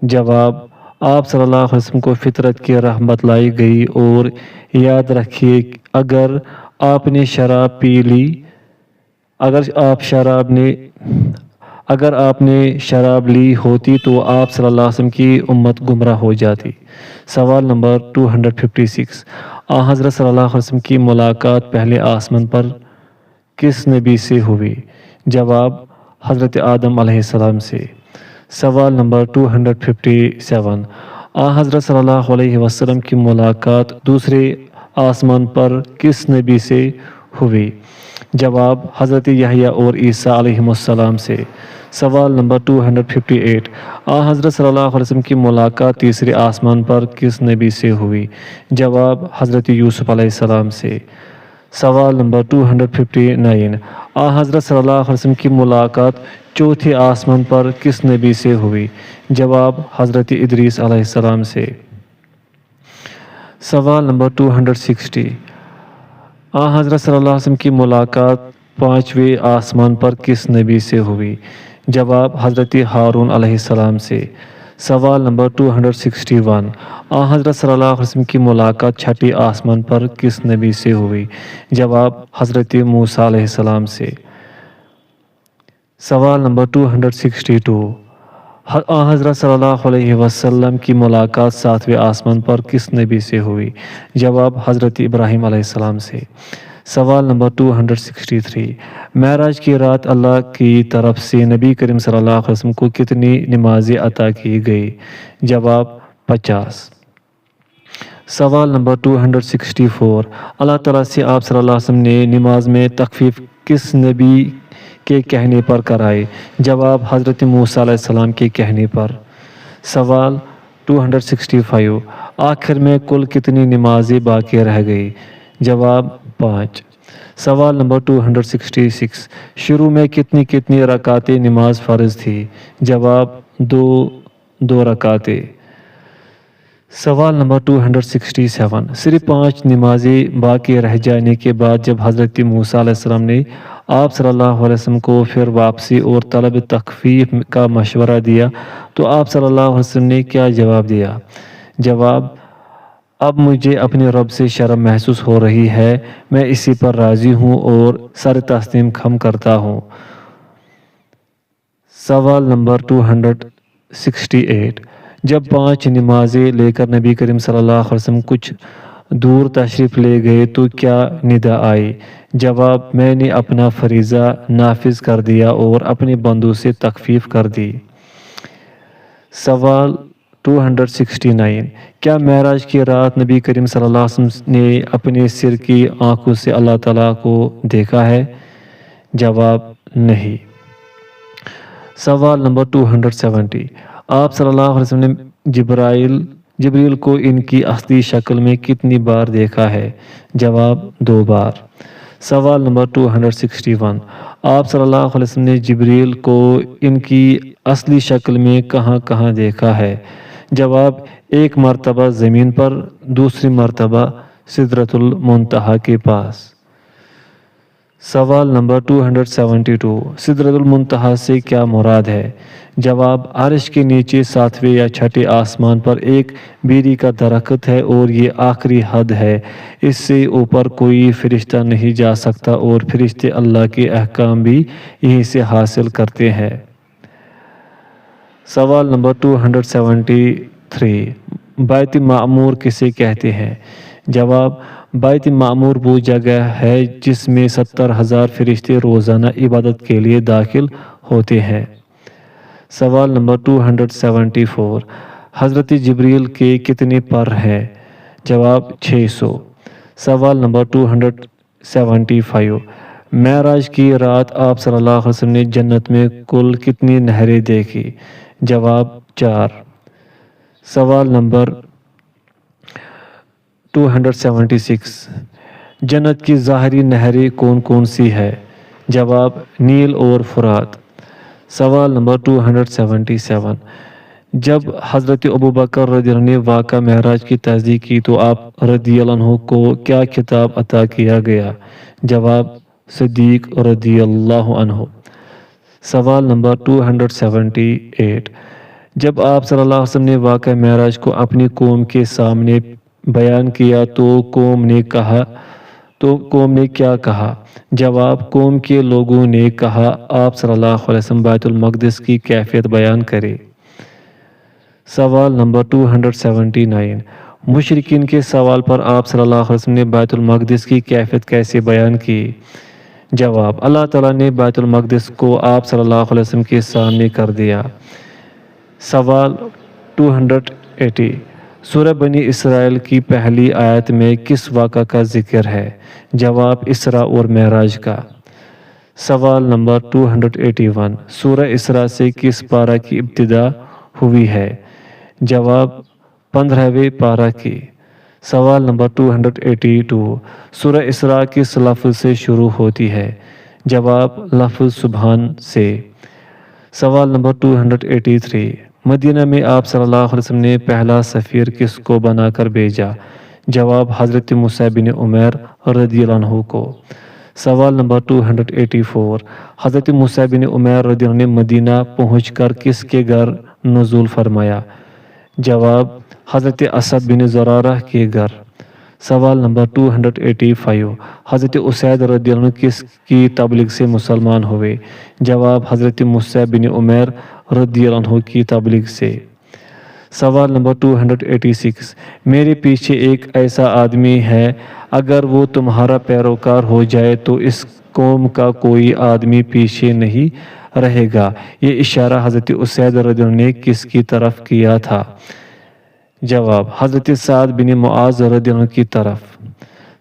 جواب آپ صلی اللہ علیہ وسلم کو فطرت کی راہ بتلائی گئی اور یاد رکھیے اگر آپ نے شراب پی لی اگر آپ نے شراب لی ہوتی تو آپ صلی اللہ علیہ وسلم کی امت گمراہ ہو جاتی۔ سوال نمبر 256، حضرت صلی اللہ علیہ وسلم کی ملاقات پہلے آسمان پر کس نبی سے ہوئی؟ جواب حضرت آدم علیہ السلام سے۔ سوال نمبر 257، حضرت صلی اللہ علیہ وسلم کی ملاقات دوسرے آسمان پر کس نبی سے ہوئی؟ جواب حضرت یحییٰ اور عیسیٰ علیہ السلام سے۔ سوال نمبر 258، حضرت صلی اللہ علیہ وسلم کی ملاقات تیسرے آسمان پر کس نبی سے ہوئی؟ جواب حضرت یوسف علیہ السلام سے۔ سوال نمبر 259، حضرت صلی اللہ علیہ وسلم کی ملاقات چوتھے آسمان پر کس نبی سے ہوئی؟ جواب حضرت ادریس علیہ السلام سے۔ سوال نمبر 260، حضرت صلی اللہ علیہ وسلم کی ملاقات پانچویں آسمان پر کس نبی سے ہوئی؟ جواب حضرت ہارون علیہ السلام سے۔ سوال نمبر 261، حضرت صلی اللہ علیہ وسلم کی ملاقات چھٹے آسمان پر کس نبی سے ہوئی؟ جواب حضرت موسیٰ علیہ السلام سے۔ سوال نمبر 262، حضرت صلی اللہ علیہ وسلم کی ملاقات ساتویں آسمان پر کس نبی سے ہوئی؟ جواب حضرت ابراہیم علیہ السلام سے۔ سوال نمبر 263، معراج کی رات اللہ کی طرف سے نبی کریم صلی اللہ علیہ وسلم کو کتنی نمازیں عطا کی گئی؟ جواب 50۔ سوال نمبر 264، اللہ تعالیٰ سے آپ صلی اللہ علیہ وسلم نے نماز میں تخفیف کس نبی کے کہنے پر کرائی؟ جواب حضرت موسیٰ علیہ السلام کے کہنے پر۔ سوال 265، آخر میں کل کتنی نمازیں باقی رہ گئی؟ جواب 5۔ سوال نمبر 266، شروع میں کتنی رکعتیں نماز فرض تھی؟ جواب 2 رکعتیں۔ سوال نمبر 267، صرف 5 نمازیں باقی رہ جانے کے بعد جب حضرت موسیٰ علیہ السلام نے آپ صلی اللہ علیہ وسلم کو پھر واپسی اور طلب تخفیف کا مشورہ دیا تو آپ صلی اللہ علیہ وسلم نے کیا جواب دیا؟ جواب، اب مجھے اپنے رب سے شرم محسوس ہو رہی ہے، میں اسی پر راضی ہوں اور سر تسلیم خم کرتا ہوں۔ سوال نمبر 268، جب 5 نمازیں لے کر نبی کریم صلی اللہ علیہ وسلم کچھ دور تشریف لے گئے تو کیا ندا آئی؟ جواب، میں نے اپنا فریضہ نافذ کر دیا اور اپنے بندوں سے تخفیف کر دی۔ سوال 269، کیا معراج کی رات نبی کریم صلی اللہ علیہ وسلم نے اپنے سر کی آنکھوں سے اللہ تعالیٰ کو دیکھا ہے؟ جواب، نہیں۔ سوال نمبر 270، آپ صلی اللہ علیہ وسلم نے جبریل کو ان کی اصلی شکل میں کتنی بار دیکھا ہے؟ جواب، 2 بار۔ سوال نمبر 261، آپ صلی اللہ علیہ وسلم نے جبریل کو ان کی اصلی شکل میں کہاں کہاں دیکھا ہے؟ جواب، ایک مرتبہ زمین پر، دوسری مرتبہ سدرۃ المنتہا کے پاس۔ سوال نمبر 272، سدرۃ المنتہا سے کیا مراد ہے؟ جواب، عرش کے نیچے 7ویں یا 6ٹھے آسمان پر ایک بیری کا درخت ہے اور یہ آخری حد ہے، اس سے اوپر کوئی فرشتہ نہیں جا سکتا اور فرشتے اللہ کے احکام بھی یہیں سے حاصل کرتے ہیں۔ سوال نمبر 273، بیت معمور کسے کہتے ہیں؟ جواب، بیت معمور وہ جگہ ہے جس میں 70,000 فرشتے روزانہ عبادت کے لیے داخل ہوتے ہیں۔ سوال نمبر 274، حضرت جبریل کے کتنے پر ہیں؟ جواب، 600۔ سوال نمبر 275، معراج کی رات آپ صلی اللہ علیہ وسلم نے جنت میں کل کتنی نہریں دیکھی؟ جواب، 4۔ سوال نمبر 276، جنت کی ظاہری نہریں کون کون سی ہے؟ جواب، نیل اور فرات۔ سوال نمبر 277، جب حضرت ابوبکر رضی اللہ عنہ نے واقعہ معراج کی تصدیق کی تو آپ رضی اللہ عنہ کو کیا خطاب عطا کیا گیا؟ جواب، صدیق رضی اللہ عنہ۔ سوال نمبر 278، جب آپ صلی اللہ علیہ وسلم نے واقعہ معراج کو اپنی قوم کے سامنے بیان کیا تو قوم نے کیا کہا؟ جواب، قوم کے لوگوں نے کہا آپ صلی اللہ علیہ وسلم بیت المقدس کی کیفیت بیان کرے۔ سوال نمبر 279، مشرکین کے سوال پر آپ صلی اللہ علیہ وسلم نے بیت المقدس کی کیفیت کیسے بیان کی؟ جواب، اللہ تعالیٰ نے بیت المقدس کو آپ صلی اللہ علیہ وسلم کے سامنے کر دیا۔ سوال 80 سورہ بنی اسرائیل کی پہلی آیت میں کس واقعہ کا ذکر ہے؟ جواب اسراء اور معراج کا۔ سوال نمبر 281 سورہ اسراء سے کس پارہ کی ابتدا ہوئی ہے؟ جواب 15ویں پارہ کی۔ سوال نمبر 282 سورہ اسراء کس لفظ سے شروع ہوتی ہے؟ جواب لفظ سبحان سے۔ سوال نمبر 283 مدینہ میں آپ صلی اللہ علیہ وسلم نے پہلا سفیر کس کو بنا کر بھیجا؟ جواب حضرت موسیٰ بن عمیر رضی اللہ عنہ کو۔ سوال نمبر 284 حضرت موسیٰ بن عمیر رضی اللہ عنہ نے مدینہ پہنچ کر کس کے گھر نزول فرمایا؟ جواب حضرت اسد بن زرارہ کے گھر۔ سوال نمبر 285 حضرت اسید رضی اللہ عنہ کس کی تبلیغ سے مسلمان ہوئے؟ جواب حضرت موسیٰ بن عمیر رضی اللہ عنہ کی تبلیغ سے۔ سوال نمبر 286 میرے پیچھے ایک ایسا آدمی ہے، اگر وہ تمہارا پیروکار ہو جائے تو اس قوم کا کوئی آدمی پیچھے نہیں رہے گا۔ یہ اشارہ حضرت اسید رضی اللہ عنہ نے کس کی طرف کیا تھا؟ جواب حضرت سعد بن معاذ رضی اللہ عنہ کی طرف۔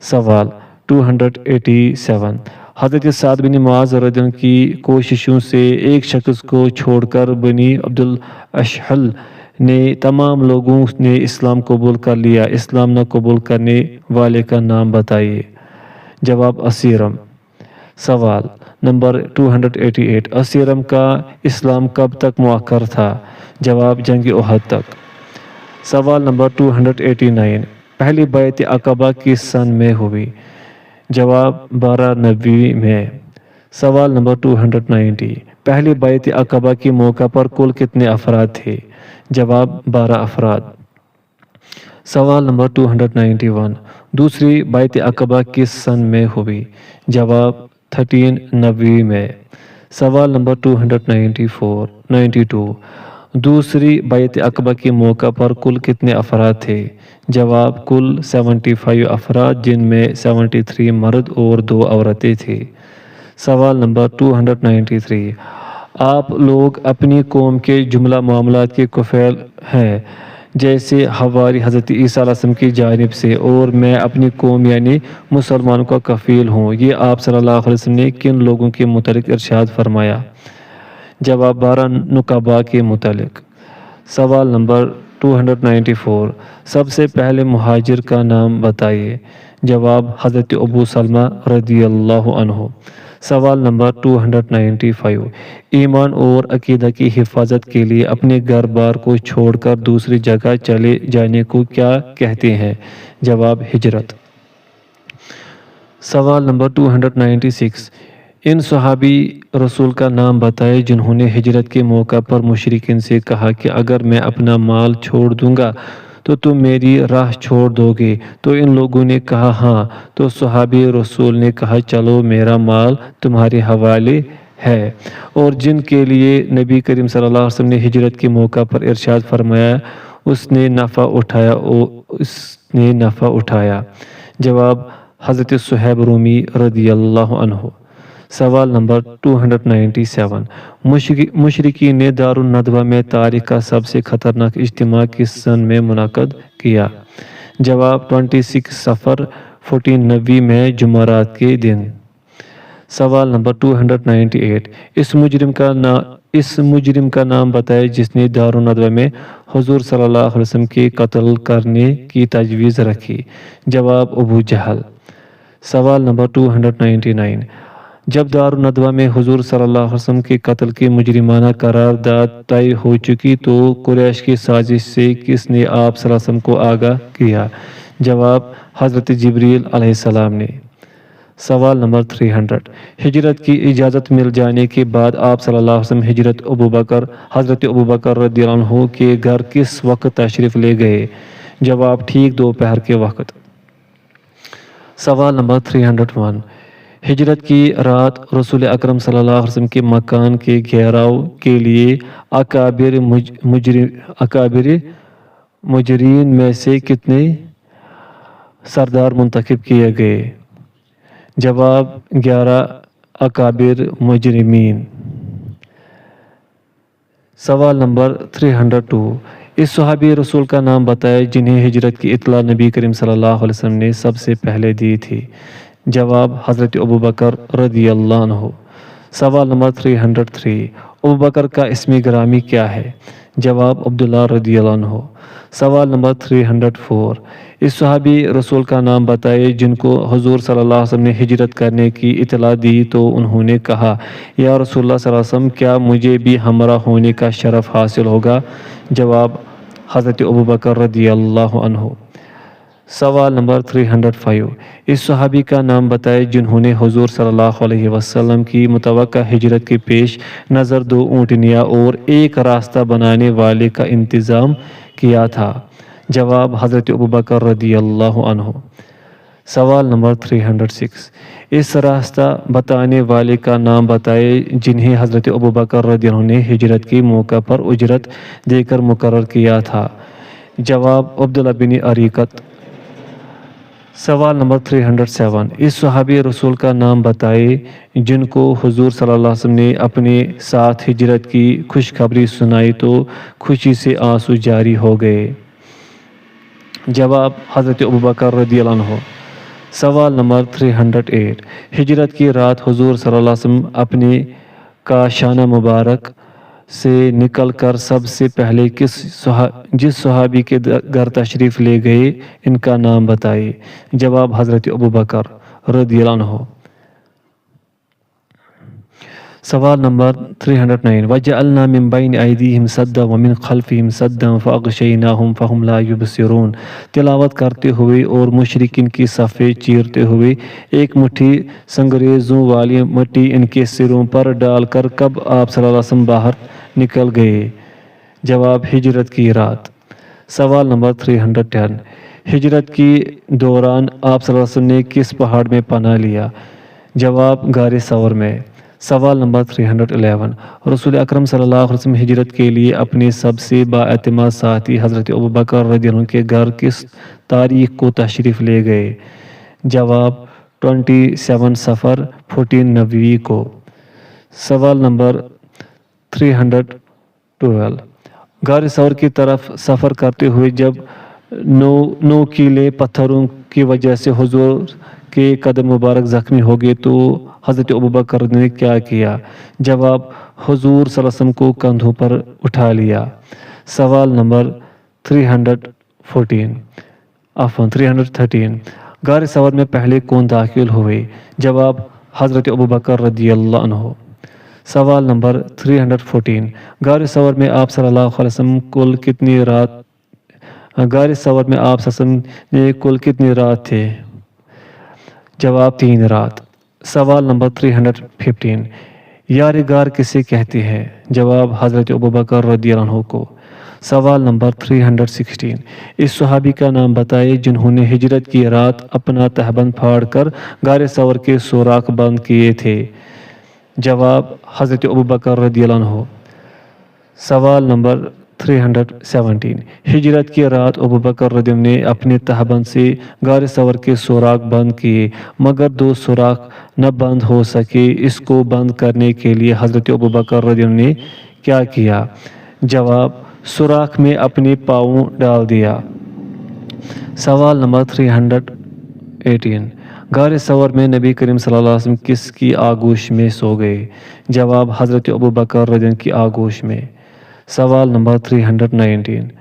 سوال 287 حضرت سعد بن معاذ رضی اللہ عنہ کی کوششوں سے ایک شخص کو چھوڑ کر بنی عبد الاشحل نے تمام لوگوں نے اسلام قبول کر لیا، اسلام نہ قبول کرنے والے کا نام بتائیے۔ جواب اسیرم۔ سوال نمبر 288 اسیرم کا اسلام کب تک مؤخر تھا؟ جواب جنگ احد تک۔ سوال نمبر 289 پہلی بیعت عقبہ کس سن میں ہوئی؟ جواب 1290 میں۔ سوال نمبر 290 پہلی بیعت عقبہ کے موقع پر کل کتنے افراد تھے؟ جواب 12 افراد۔ سوال نمبر 291 دوسری بیعت عقبہ کس سن میں ہوئی؟ جواب 1390 میں۔ سوال نمبر 292 دوسری بیعت عقبہ کے موقع پر کل کتنے افراد تھے؟ جواب کل 75 افراد، جن میں 73 مرد اور 2 عورتیں تھیں۔ سوال نمبر 293 آپ لوگ اپنی قوم کے جملہ معاملات کے کفیل ہیں، جیسے حواری حضرت عیسیٰ علیہ السلام کی جانب سے، اور میں اپنی قوم یعنی مسلمانوں کا کفیل ہوں۔ یہ آپ صلی اللہ علیہ وسلم نے کن لوگوں کے متعلق ارشاد فرمایا؟ جواب 12 نقباء کے متعلق۔ سوال نمبر 294 سب سے پہلے مہاجر کا نام بتائیے۔ جواب حضرت ابو سلمہ رضی اللہ عنہ۔ سوال نمبر 295 ایمان اور عقیدہ کی حفاظت کے لیے اپنے گھر بار کو چھوڑ کر دوسری جگہ چلے جانے کو کیا کہتے ہیں؟ جواب ہجرت۔ سوال نمبر 296 ان صحابی رسول کا نام بتائے جنہوں نے ہجرت کے موقع پر مشرکین سے کہا کہ اگر میں اپنا مال چھوڑ دوں گا تو تم میری راہ چھوڑ دو گے؟ تو ان لوگوں نے کہا ہاں، تو صحابی رسول نے کہا چلو میرا مال تمہارے حوالے ہے۔ اور جن کے لیے نبی کریم صلی اللہ علیہ وسلم نے ہجرت کے موقع پر ارشاد فرمایا اس نے نفع اٹھایا۔ جواب حضرت صہیب رومی رضی اللہ عنہ۔ سوال نمبر 297 مشرکین نے دار الندوہ میں تاریخ کا سب سے خطرناک اجتماع کس سن میں منعقد کیا؟ جواب 26 صفر 1490 میں جمعرات کے دن۔ سوال نمبر 298 اس مجرم کا نام بتائے جس نے دار الندوہ میں حضور صلی اللہ علیہ وسلم کے قتل کرنے کی تجویز رکھی؟ جواب ابو جہل۔ سوال نمبر 299 جب دار الندوہ میں حضور صلی اللہ علیہ وسلم کے قتل کی مجرمانہ قرارداد طے ہو چکی تو قریش کی سازش سے کس نے آپ صلی اللہ علیہ وسلم کو آگاہ کیا؟ جواب حضرت جبریل علیہ السلام نے۔ سوال نمبر 300 ہجرت کی اجازت مل جانے کے بعد آپ صلی اللہ علیہ وسلم حضرت ابوبکر رضی اللہ عنہ کے گھر کس وقت تشریف لے گئے؟ جواب ٹھیک دوپہر کے وقت۔ سوال نمبر 301 ہجرت کی رات رسول اکرم صلی اللہ علیہ وسلم کے مکان کے گھیراؤ کے لیے اکابر مجرمین میں سے کتنے سردار منتخب کیے گئے؟ جواب 11 اکابر مجرمین۔ سوال نمبر 302 اس صحابی رسول کا نام بتائے جنہیں ہجرت کی اطلاع نبی کریم صلی اللہ علیہ وسلم نے سب سے پہلے دی تھی۔ جواب حضرت ابوبکر رضی اللہ عنہ۔ سوال نمبر 303، ابوبکر کا اسم گرامی کیا ہے؟ جواب عبداللہ رضی اللہ عنہ۔ سوال نمبر 304، اس صحابی رسول کا نام بتائے جن کو حضور صلی اللہ علیہ وسلم نے ہجرت کرنے کی اطلاع دی تو انہوں نے کہا، یا رسول اللہ صلی اللہ علیہ وسلم کیا مجھے بھی ہمراہ ہونے کا شرف حاصل ہوگا؟ جواب حضرت ابوبکر رضی اللہ عنہ۔ سوال نمبر 305، اس صحابی کا نام بتائے جنہوں نے حضور صلی اللہ علیہ وسلم کی متوقع ہجرت کے پیش نظر 2 اونٹنیاں اور ایک راستہ بنانے والے کا انتظام کیا تھا؟ جواب حضرت ابوبکر رضی اللہ عنہ۔ سوال نمبر 306، اس راستہ بتانے والے کا نام بتائے جنہیں حضرت ابوبکر رضی اللہ عنہ نے ہجرت کے موقع پر اجرت دے کر مقرر کیا تھا؟ جواب عبداللہ بن اریقط۔ سوال نمبر 307، اس صحابی رسول کا نام بتائے جن کو حضور صلی اللہ علیہ وسلم نے اپنے ساتھ ہجرت کی خوشخبری سنائی تو خوشی سے آنسو جاری ہو گئے؟ جواب حضرت ابوبکر رضی اللہ عنہ۔ سوال نمبر 308، ہجرت کی رات حضور صلی اللہ علیہ وسلم اپنے کاشانہ مبارک سے نکل کر سب سے پہلے جس صحابی کے گھر تشریف لے گئے ان کا نام بتائے؟ جواب حضرت ابوبکر رضی اللہ عنہ۔ سوال نمبر 309، وَجَعَلْنَا مِن بَيْنِ أَيْدِيهِمْ سَدًّا وَمِن خَلْفِهِمْ سَدًّا فَأَغْشَيْنَاهُمْ فَهُمْ لَا يُبْصِرُونَ۔ تلاوت کرتے ہوئے اور مشرکین کی صفیں چیرتے ہوئے ایک مٹھی سنگریزوں والی مٹی ان کے سروں پر ڈال کر کب آپ صلی اللہ علیہ وسلم باہر نکل گئے؟ جواب ہجرت کی رات۔ سوال نمبر 310، ہجرت کی دوران آپ صلی اللہ علیہ وسلم نے کس پہاڑ میں پناہ لیا؟ جواب غار ثور میں۔ سوال نمبر 311، رسول اکرم صلی اللہ علیہ وسلم ہجرت کے لیے اپنے سب سے بااعتماد ساتھی حضرت ابوبکر رضی اللہ عنہ کے گھر کس تاریخ کو تشریف لے گئے؟ جواب 27 صفر 14 نبوی کو۔ سوال نمبر 312، غار ثور کی طرف سفر کرتے ہوئے جب نوکیلے پتھروں کی وجہ سے حضور کے قدم مبارک زخمی ہو گئے تو حضرت ابوبکر نے کیا کیا؟ جواب حضور صلی اللہ علیہ وسلم کو کندھوں پر اٹھا لیا۔ سوال نمبر 313، غار ثور میں پہلے کون داخل ہوئے؟ جواب حضرت ابوبکر رضی اللہ عنہ۔ سوال نمبر 314، غار ثور میں آپ صلی اللہ علیہ وسلم غار ثور میں آپ صلی اللہ علیہ وسلم نے کل کتنی رات تھے؟ جواب 3 رات۔ سوال نمبر 315، یار غار کسے کہتے ہیں؟ جواب حضرت ابوبکر رضی اللہ عنہ کو۔ سوال نمبر 316، اس صحابی کا نام بتائے جنہوں نے ہجرت کی رات اپنا تہبند پھاڑ کر غار ثور کے سوراخ بند کیے تھے؟ جواب حضرت ابوبکر رضی اللہ عنہ۔ سوال نمبر 317، ہجرت کی رات ابوبکر رضی اللہ عنہ نے اپنے تہبند سے غار ثور کے سوراخ بند کیے مگر 2 سوراخ نہ بند ہو سکے، اس کو بند کرنے کے لیے حضرت ابوبکر رضی اللہ عنہ نے کیا کیا؟ جواب سوراخ میں اپنے پاؤں ڈال دیا۔ سوال نمبر 318، غار ثور میں نبی کریم صلی اللہ علیہ وسلم کس کی آغوش میں سو گئے؟ جواب حضرت ابوبکر رضی اللہ عنہ کی آغوش میں۔ سوال نمبر 319،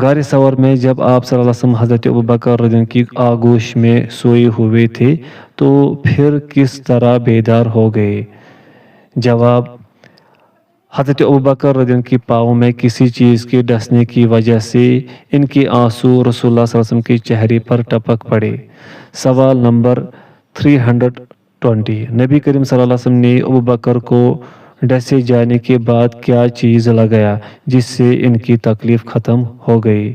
غار ثور میں جب آپ صلی اللہ علیہ وسلم حضرت ابوبکر رضی اللہ عنہ کی آغوش میں سوئے ہوئے تھے تو پھر کس طرح بیدار ہو گئے؟ جواب حضرت ابوبکر رضی اللہ عنہ کی پاؤں میں کسی چیز کے ڈسنے کی وجہ سے ان کے آنسو رسول اللہ صلی اللہ علیہ وسلم کے چہرے پر ٹپک پڑے۔ سوال نمبر 320، نبی کریم صلی اللہ علیہ وسلم نے ابوبکر کو ڈسے جانے کے بعد کیا چیز لگایا جس سے ان کی تکلیف ختم ہو گئی؟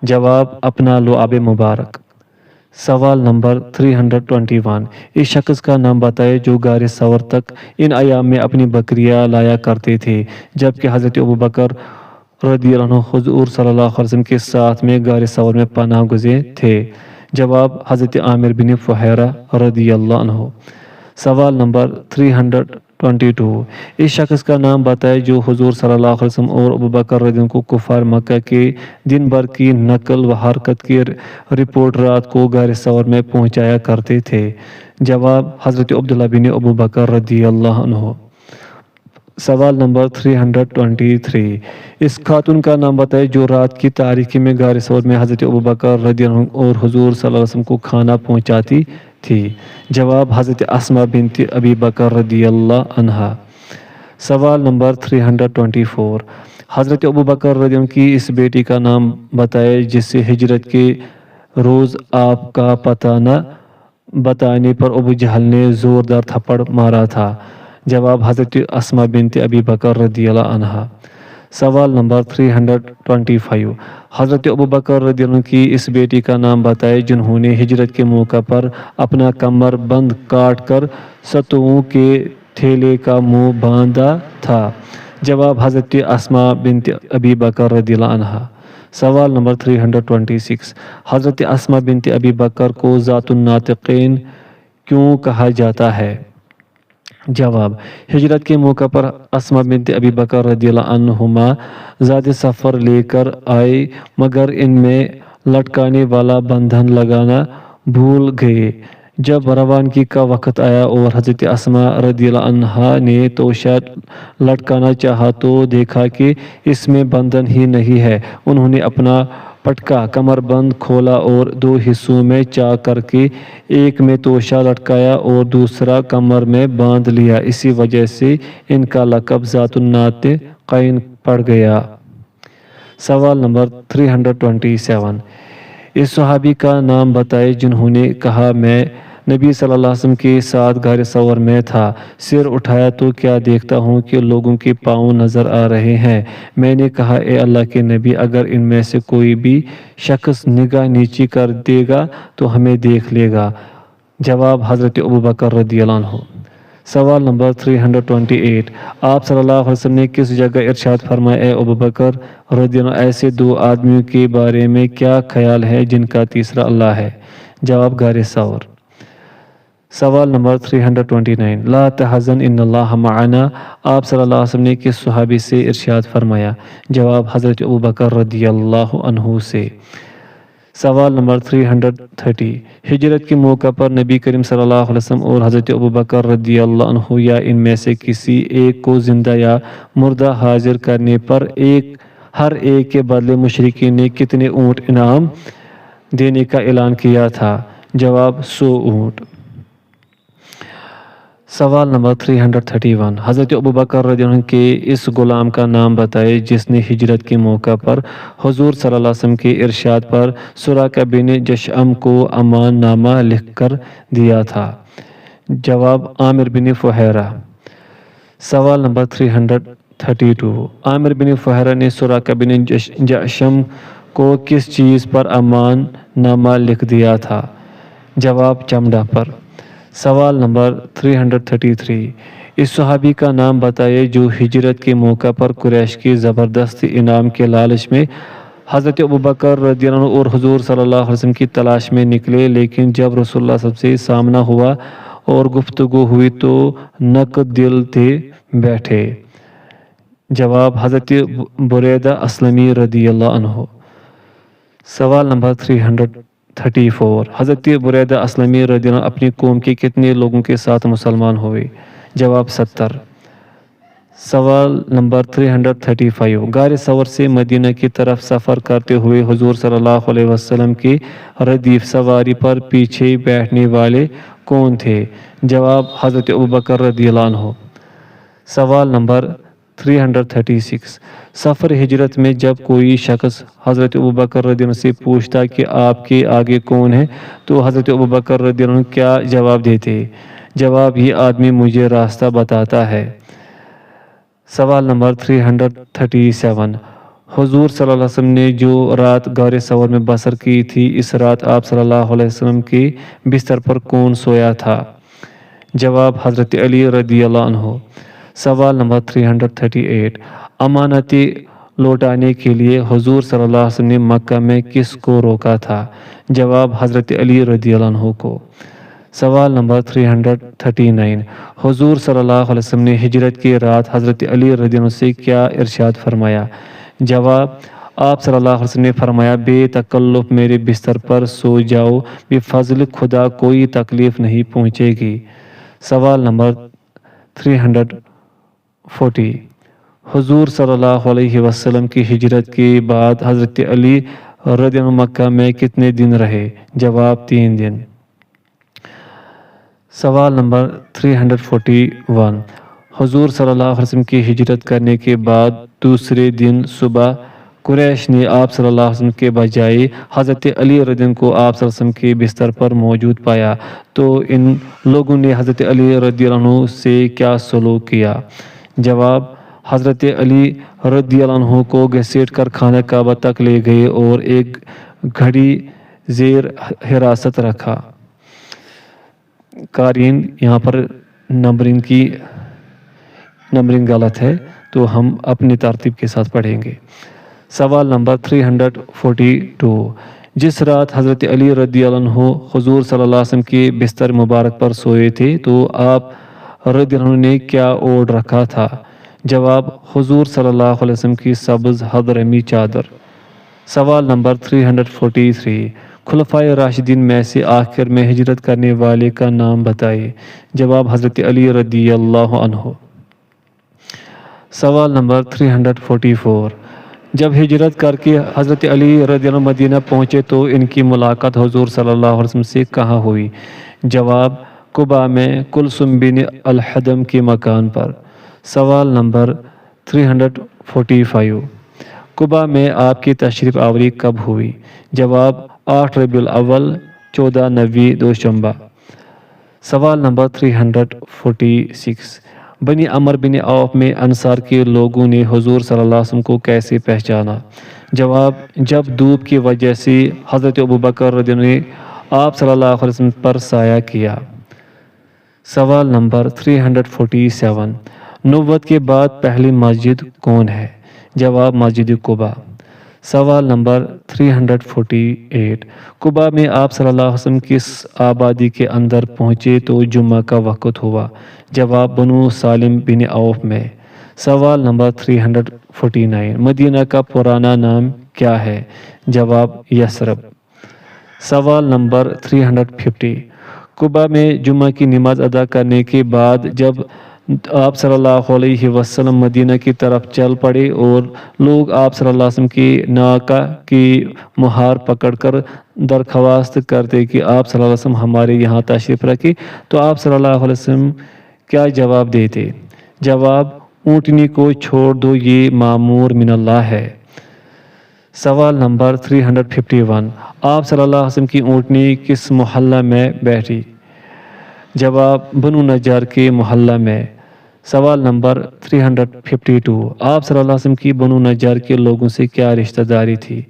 جواب اپنا لعاب مبارک۔ سوال نمبر 321، اس شخص کا نام بتائے جو غار ثور تک ان ایام میں اپنی بکریاں لایا کرتے تھے جبکہ حضرت ابوبکر رضی اللہ عنہ حضور صلی اللہ علیہ وسلم کے ساتھ میں غار ثور میں پناہ گزین تھے؟ جواب حضرت عامر بن فہیرہ رضی اللہ عنہ۔ سوال نمبر 122 اس شخص کا نام بتائے جو حضور صلی اللہ علیہ وسلم اور ابو بکر رضی اللہ عنہ کو کفار مکہ کے دن بھر کی نقل و حرکت کی رپورٹ رات کو غار ثور میں پہنچایا کرتے تھے؟ جواب: حضرت عبداللہ بن ابو بکر رضی اللہ عنہ۔ سوال نمبر 323 اس خاتون کا نام بتائے جو رات کی تاریکی میں غار ثور میں حضرت ابو بکر رضی اللہ عنہ اور حضور صلی اللہ علیہ وسلم کو کھانا پہنچاتی تھی؟ جواب: حضرت اسماء بنت ابی بکر رضی اللہ عنہا۔ سوال نمبر 324 حضرت ابو بکر رضی اللہ عنہ کی اس بیٹی کا نام بتائے جس سے ہجرت کے روز آپ کا پتہ نہ بتانے پر ابو جہل نے زوردار تھپڑ مارا تھا؟ جواب: حضرت اسماء بنت ابی بکر رضی اللہ عنہا۔ سوال نمبر 325 حضرت ابو بکر رضی اللہ عنہ کی اس بیٹی کا نام بتائے جنہوں نے ہجرت کے موقع پر اپنا کمر بند کاٹ کر ستوؤں کے تھیلے کا منہ باندھا تھا؟ جواب: حضرت اسماء بنت ابی بکر رضی اللہ عنہا۔ سوال نمبر 326 حضرت اسماء بنت ابی بکر کو ذات الناطقین کیوں کہا جاتا ہے؟ جواب: ہجرت کے موقع پر اسماء بنت ابی بکر رضی اللہ عنہما زاد سفر لے کر آئے مگر ان میں لٹکانے والا بندھن لگانا بھول گئے۔ جب روانگی کا وقت آیا اور حضرت اسماء رضی اللہ عنہا نے توشہ لٹکانا چاہا تو دیکھا کہ اس میں بندھن ہی نہیں ہے۔ انہوں نے اپنا پٹکا کمر بند کھولا اور دو حصوں میں چاک کر کے ایک میں توشہ لٹکایا اور دوسرا کمر میں باندھ لیا، اسی وجہ سے ان کا لقب ذات الناطقین پڑ گیا۔ سوال نمبر 327 اس صحابی کا نام بتائے جنہوں نے کہا میں نبی صلی اللہ علیہ وسلم کے ساتھ غار ثور میں تھا، سر اٹھایا تو کیا دیکھتا ہوں کہ لوگوں کے پاؤں نظر آ رہے ہیں۔ میں نے کہا اے اللہ کے نبی اگر ان میں سے کوئی بھی شخص نگاہ نیچی کر دے گا تو ہمیں دیکھ لے گا؟ جواب: حضرت ابو بکر رضی اللہ عنہ۔ سوال نمبر 328 آپ صلی اللہ علیہ وسلم نے کس جگہ ارشاد فرمایا اے ابو بکر رضی اللہ عنہ ایسے دو آدمیوں کے بارے میں کیا خیال ہے جن کا تیسرا اللہ ہے؟ جواب: غار ثور۔ سوال نمبر 329 لا تحزن ان اللہ معنا آپ صلی اللہ علیہ وسلم نے کس صحابی سے ارشاد فرمایا؟ جواب: حضرت ابو بکر رضی اللہ عنہ سے۔ سوال نمبر 330 ہجرت کے موقع پر نبی کریم صلی اللہ علیہ وسلم اور حضرت ابو بکر رضی اللہ عنہ یا ان میں سے کسی ایک کو زندہ یا مردہ حاضر کرنے پر ہر ایک کے بدلے مشرکین نے کتنے اونٹ انعام دینے کا اعلان کیا تھا؟ جواب: 100 اونٹ۔ سوال نمبر 331 حضرت ابو بکر رضی اللہ عنہ کے اس غلام کا نام بتائے جس نے ہجرت کے موقع پر حضور صلی اللہ علیہ وسلم کے ارشاد پر سراقہ بن جشعم کو امان نامہ لکھ کر دیا تھا؟ جواب: عامر بن فہیرہ۔ سوال نمبر 332 عامر بن فہیرہ نے سراقہ بن جشعم کو کس چیز پر امان نامہ لکھ دیا تھا؟ جواب: چمڑا پر۔ سوال نمبر 333 اس صحابی کا نام بتائے جو ہجرت کے موقع پر قریش کی زبردست انعام کے لالچ میں حضرت ابو بکر رضی اللہ عنہ اور حضور صلی اللہ علیہ وسلم کی تلاش میں نکلے لیکن جب رسول اللہ صلی اللہ علیہ وسلم سے سامنا ہوا اور گفتگو ہوئی تو نقد دل تھے بیٹھے؟ جواب: حضرت بریدہ اسلمی رضی اللہ عنہ۔ سوال نمبر 334 حضرت بریدہ اسلمی رضی اللہ عنہ اپنی قوم کے کتنے لوگوں کے ساتھ مسلمان ہوئے؟ جواب: 70۔ سوال نمبر 335 غار ثور سے مدینہ کی طرف سفر کرتے ہوئے حضور صلی اللہ علیہ وسلم کی ردیف سواری پر پیچھے بیٹھنے والے کون تھے؟ جواب: حضرت ابو بکر رضی اللہ عنہ۔ سوال نمبر 336 سفر ہجرت میں جب کوئی شخص حضرت ابو بکر رضی اللہ عنہ سے پوچھتا کہ آپ کے آگے کون ہے تو حضرت ابو بکر رضی اللہ عنہ کیا جواب دیتے؟ جواب: یہ آدمی مجھے راستہ بتاتا ہے۔ سوال نمبر 337 حضور صلی اللہ علیہ وسلم نے جو رات غار ثور میں بسر کی تھی اس رات آپ صلی اللہ علیہ وسلم کے بستر پر کون سویا تھا؟ جواب: حضرت علی رضی اللہ عنہ۔ سوال نمبر 338 امانتیں لوٹانے کے لیے حضور صلی اللہ علیہ وسلم نے مکہ میں کس کو روکا تھا؟ جواب: حضرت علی رضی اللہ عنہ کو۔ سوال نمبر 339، حضور صلی اللہ علیہ وسلم نے ہجرت کی رات حضرت علی رضی اللہ عنہ سے کیا ارشاد فرمایا؟ جواب، آپ صلی اللہ علیہ وسلم نے فرمایا، بے تکلف میرے بستر پر سو جاؤ، بفضل خدا کوئی تکلیف نہیں پہنچے گی۔ سوال نمبر 340، حضور صلی اللہ علیہ وسلم کی ہجرت کے بعد حضرت علی رضی اللہ عنہ مکہ میں کتنے دن رہے؟ جواب، 3 دن۔ سوال نمبر 341، حضور صلی اللہ علیہ وسلم کی ہجرت کرنے کے بعد دوسرے دن صبح قریش نے آپ صلی اللہ علیہ وسلم کے بجائے حضرت علی رضی اللہ عنہ کو آپ صلی اللہ علیہ وسلم کے بستر پر موجود پایا، تو ان لوگوں نے حضرت علی رضی اللہ عنہ سے کیا سلوک کیا؟ جواب، حضرت علی رضی اللہ عنہ کو گھسیٹ کر خانہ کعبہ تک لے گئے اور ایک گھڑی زیر حراست رکھا۔ قارئین، یہاں پر نمبرنگ غلط ہے، تو ہم اپنی ترتیب کے ساتھ پڑھیں گے۔ سوال نمبر 342، جس رات حضرت علی رضی اللہ عنہ حضور صلی اللہ علیہ وسلم کے بستر مبارک پر سوئے تھے تو آپ رضی اللہ عنہ نے کیا اوڑھ رکھا تھا؟ جواب، حضور صلی اللہ علیہ وسلم کی سبز حضرمی چادر۔ سوال نمبر 343، خلفائے راشدین میں سے آخر میں ہجرت کرنے والے کا نام بتائے۔ جواب، حضرت علی رضی اللہ عنہ۔ سوال نمبر 344، جب ہجرت کر کے حضرت علی رضی اللہ عنہ مدینہ پہنچے تو ان کی ملاقات حضور صلی اللہ علیہ وسلم سے کہاں ہوئی؟ جواب، قباء میں کلثوم بن الحدم کے مکان پر۔ سوال نمبر 345، قباء میں آپ کی تشریف آوری کب ہوئی؟ جواب، 8 ربیع الاول 1490 دوشنبہ۔ سوال نمبر 346، بنی عمر بن عوف میں انصار کے لوگوں نے حضور صلی اللہ علیہ وسلم کو کیسے پہچانا؟ جواب، جب دھوپ کی وجہ سے حضرت ابوبکر رضی اللہ عنہ نے آپ صلی اللہ علیہ وسلم پر سایہ کیا۔ سوال نمبر 347، نبوت کے بعد پہلی مسجد کون ہے؟ جواب، مسجد قباء۔ سوال نمبر 348، قباء میں آپ صلی اللہ علیہ وسلم کس آبادی کے اندر پہنچے تو جمعہ کا وقت ہوا؟ جواب، بنو سالم بن عوف میں۔ سوال نمبر 349، مدینہ کا پرانا نام کیا ہے؟ جواب، یثرب۔ سوال نمبر 350، قباء میں جمعہ کی نماز ادا کرنے کے بعد جب آپ صلی اللہ علیہ وسلم مدینہ کی طرف چل پڑے اور لوگ آپ صلی اللہ علیہ وسلم کی ناکہ کی مہار پکڑ کر درخواست کرتے کہ آپ صلی اللہ علیہ وسلم ہمارے یہاں تشریف رکھے تو آپ صلی اللہ علیہ وسلم کیا جواب دیتے؟ جواب، اونٹنی کو چھوڑ دو، یہ مامور من اللہ ہے۔ سوال نمبر 351، آپ صلی اللہ علیہ وسلم کی اونٹنی کس محلہ میں بیٹھی؟ جواب، بنو نجار کے محلہ میں۔ سوال نمبر 352، آپ صلی اللہ علیہ وسلم کی بنو نجار کے لوگوں سے کیا رشتہ داری تھی؟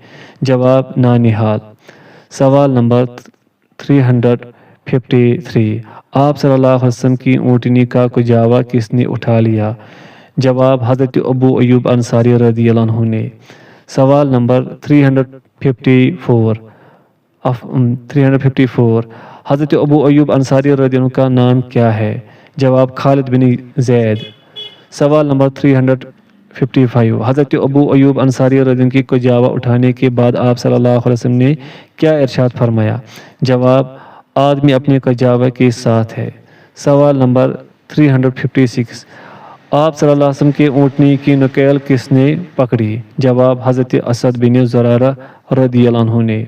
جواب، نانہال۔ سوال نمبر 353، آپ صلی اللہ علیہ وسلم کی اونٹنی کا کجاوا کس نے اٹھا لیا؟ جواب، حضرت ابو ایوب انصاری رضی اللہ عنہ نے۔ سوال نمبر 354، حضرت ابو ایوب انصاری رضی اللہ عنہ کا نام کیا ہے؟ جواب، خالد بن زید۔ سوال نمبر 355، حضرت ابو ایوب انصاری رضی اللہ عنہ کی کجاوا اٹھانے کے بعد آپ صلی اللہ علیہ وسلم نے کیا ارشاد فرمایا؟ جواب، آدمی اپنے کجاوا کے ساتھ ہے۔ سوال نمبر 356، آپ صلی اللہ علیہ وسلم کے اونٹنی کی نکیل کس نے پکڑی؟ جواب، حضرت اسد بن زرارہ رضی اللہ عنہ نے۔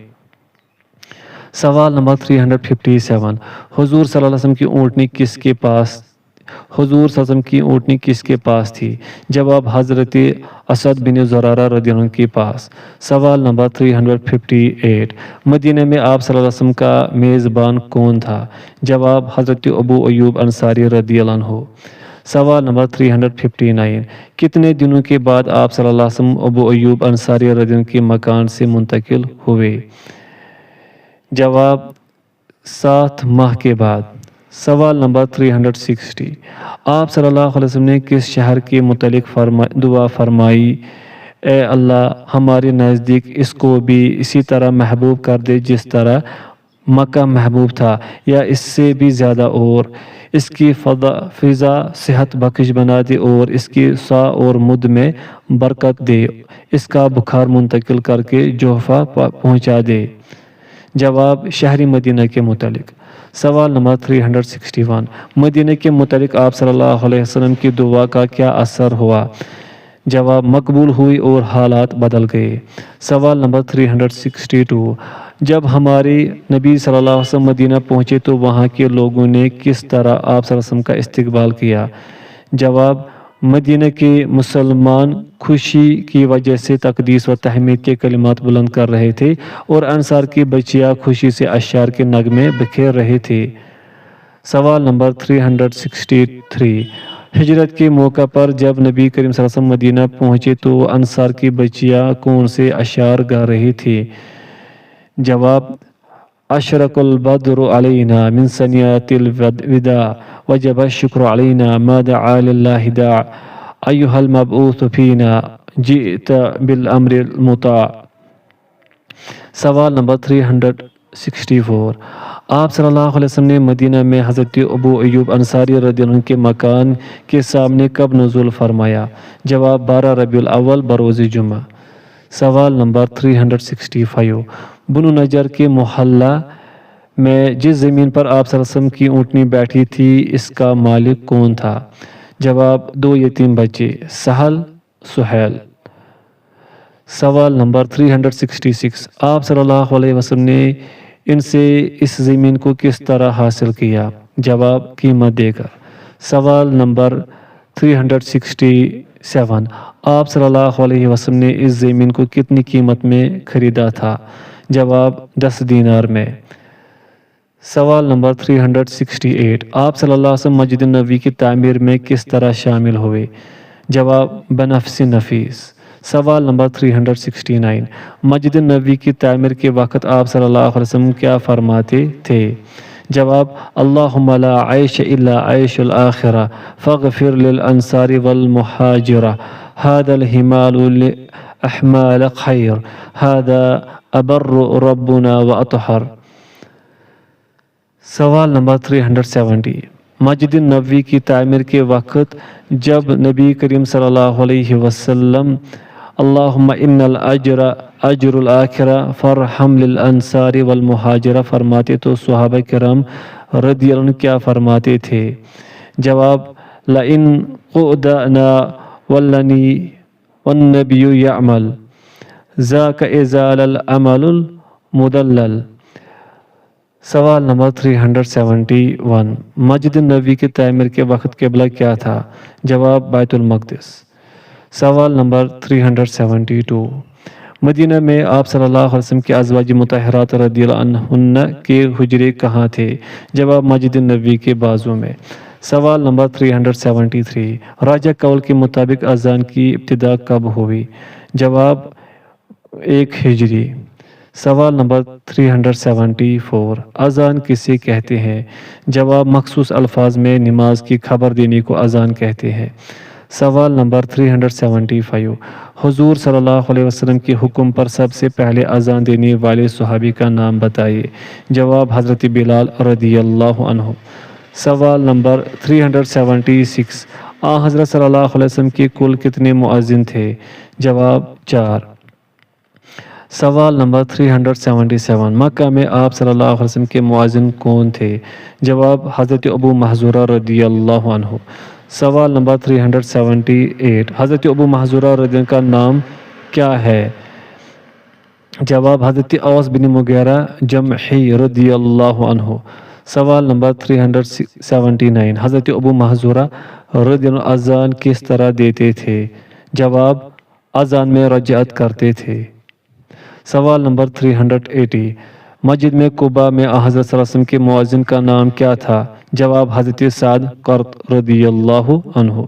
سوال نمبر 357، حضور صلی اللہ علیہ وسلم کی اونٹنی کس کے پاس تھی؟ جواب، حضرت اسد بن زرارہ رضی اللہ عنہ کے پاس۔ سوال نمبر 358، مدینہ میں آپ صلی اللہ علیہ وسلم کا میزبان کون تھا؟ جواب، حضرت ابو ایوب انصاری رضی اللہ عنہ۔ سوال نمبر 359، کتنے دنوں کے بعد آپ صلی اللہ علیہ وسلم ابو ایوب انصاری رضی اللہ عنہ کے مکان سے منتقل ہوئے؟ جواب، 7 ماہ کے بعد۔ سوال نمبر 360، آپ صلی اللہ علیہ وسلم نے کس شہر کے متعلق دعا فرمائی؟ اے اللہ، ہمارے نزدیک اس کو بھی اسی طرح محبوب کر دے جس طرح مکہ محبوب تھا یا اس سے بھی زیادہ، اور اس کی فضا صحت بخش بنا دے، اور اس کی سا اور مد میں برکت دے، اس کا بخار منتقل کر کے جوفہ پہنچا دے۔ جواب شہری مدینہ کے متعلق۔ سوال نمبر 361، مدینہ کے متعلق آپ صلی اللہ علیہ وسلم کی دعا کا کیا اثر ہوا؟ جواب مقبول ہوئی اور حالات بدل گئے۔ سوال نمبر 362، جب ہمارے نبی صلی اللہ علیہ وسلم مدینہ پہنچے تو وہاں کے لوگوں نے کس طرح آپ صلی اللہ علیہ وسلم کا استقبال کیا؟ جواب مدینہ کے مسلمان خوشی کی وجہ سے تقدیس و تحمید کے کلمات بلند کر رہے تھے، اور انصار کی بچیاں خوشی سے اشعار کے نغمے بکھیر رہے تھے۔ سوال نمبر 363، ہجرت کے موقع پر جب نبی کریم صلی اللہ علیہ وسلم مدینہ پہنچے تو انصار کی بچیاں کون سے اشعار گا رہی تھی؟ جواب اشرق البدر علینا من ثنیات الوداع وجب الشکر علینا ما دعا للہ داع ایہا المبعوث فینا جئت بالامر المطاع۔ سوال نمبر 364، آپ صلی اللہ علیہ وسلم نے مدینہ میں حضرت ابو ایوب انصاری رضی اللہ عنہ کے مکان کے سامنے کب نزول فرمایا؟ جواب 12 ربیع الاول بروز جمعہ۔ سوال نمبر 365، بنو نجر کے محلہ میں جس زمین پر آپ صلی اللہ علیہ وسلم کی اونٹنی بیٹھی تھی اس کا مالک کون تھا؟ جواب 2 یتیم بچے، سہل، سہیل۔ سوال نمبر 366، آپ صلی اللہ علیہ وسلم نے ان سے اس زمین کو کس طرح حاصل کیا؟ جواب قیمت دے کر۔ سوال نمبر 367، آپ صلی اللہ علیہ وسلم نے اس زمین کو کتنی قیمت میں خریدا تھا؟ جواب 10 دینار میں۔ سوال نمبر 368، آپ صلی اللہ علیہ وسلم مسجد نبوی کی تعمیر میں کس طرح شامل ہوئے؟ جواب بنفس نفیس۔ سوال نمبر 369، مسجد نبوی کی تعمیر کے وقت آپ صلی اللہ علیہ وسلم کیا فرماتے تھے؟ جواب اللہم لا عیش الا عیش الآخرہ فاغفر للانصار والمہاجرہ هذا الحمال لأحمال خیر هذا ابر ربنا واطہر۔ سوال نمبر 370، مسجد نبوی کی تعمیر کے وقت جب نبی کریم صلی اللہ علیہ وسلم اللہم ان الاجر اجر الآخرہ فرحم للانصار والمہاجرہ فرماتے تو صحابہ کرام رضی اللہ عنہ کیا فرماتے تھے؟ جواب لئن قعدنا ولنی والنبی یعمل ذاک ازال العمل المدلل۔ سوال نمبر 371، مسجد نبوی کی تعمیر کے وقت قبلہ کیا تھا؟ جواب بیت المقدس۔ سوال نمبر 372، مدینہ میں آپ صلی اللہ علیہ وسلم کے ازواج مطہرات رضی اللہ عنہن کے حجرے کہاں تھے؟ جواب مسجد نبوی کے بازو میں۔ سوال نمبر 373، راجہ قول کے مطابق اذان کی ابتدا کب ہوئی؟ جواب 1 ہجری۔ سوال نمبر 374، اذان کسے کہتے ہیں؟ جواب مخصوص الفاظ میں نماز کی خبر دینے کو اذان کہتے ہیں۔ سوال نمبر 375، حضور صلی اللہ علیہ وسلم کے حکم پر سب سے پہلے اذان دینے والے صحابی کا نام بتائیے۔ جواب حضرت بلال رضی اللہ عنہ۔ سوال نمبر 376، حضرت صلی اللہ علیہ وسلم کے کل کتنے مؤذن تھے؟ جواب 4۔ سوال نمبر 377، مکہ میں آپ صلی اللہ علیہ وسلم کے مؤذن کون تھے؟ جواب حضرت ابو محذورہ رضی اللہ عنہ۔ سوال نمبر 378، حضرت ابو محذورہ رضی اللہ عنہ کا نام کیا ہے؟ جواب حضرت اوس بن مغیرہ جمحی رضی اللہ عنہ۔ سوال نمبر 379، حضرت ابو محذورہ رضی اللہ عنہ اذان کس طرح دیتے تھے؟ جواب اذان میں رجعت کرتے تھے۔ سوال نمبر 380، مسجد میں قباء میں حضرت صلی اللہ علیہ وسلم کے مؤذن کا نام کیا تھا؟ جواب حضرت سعد قرط رضی اللہ عنہ۔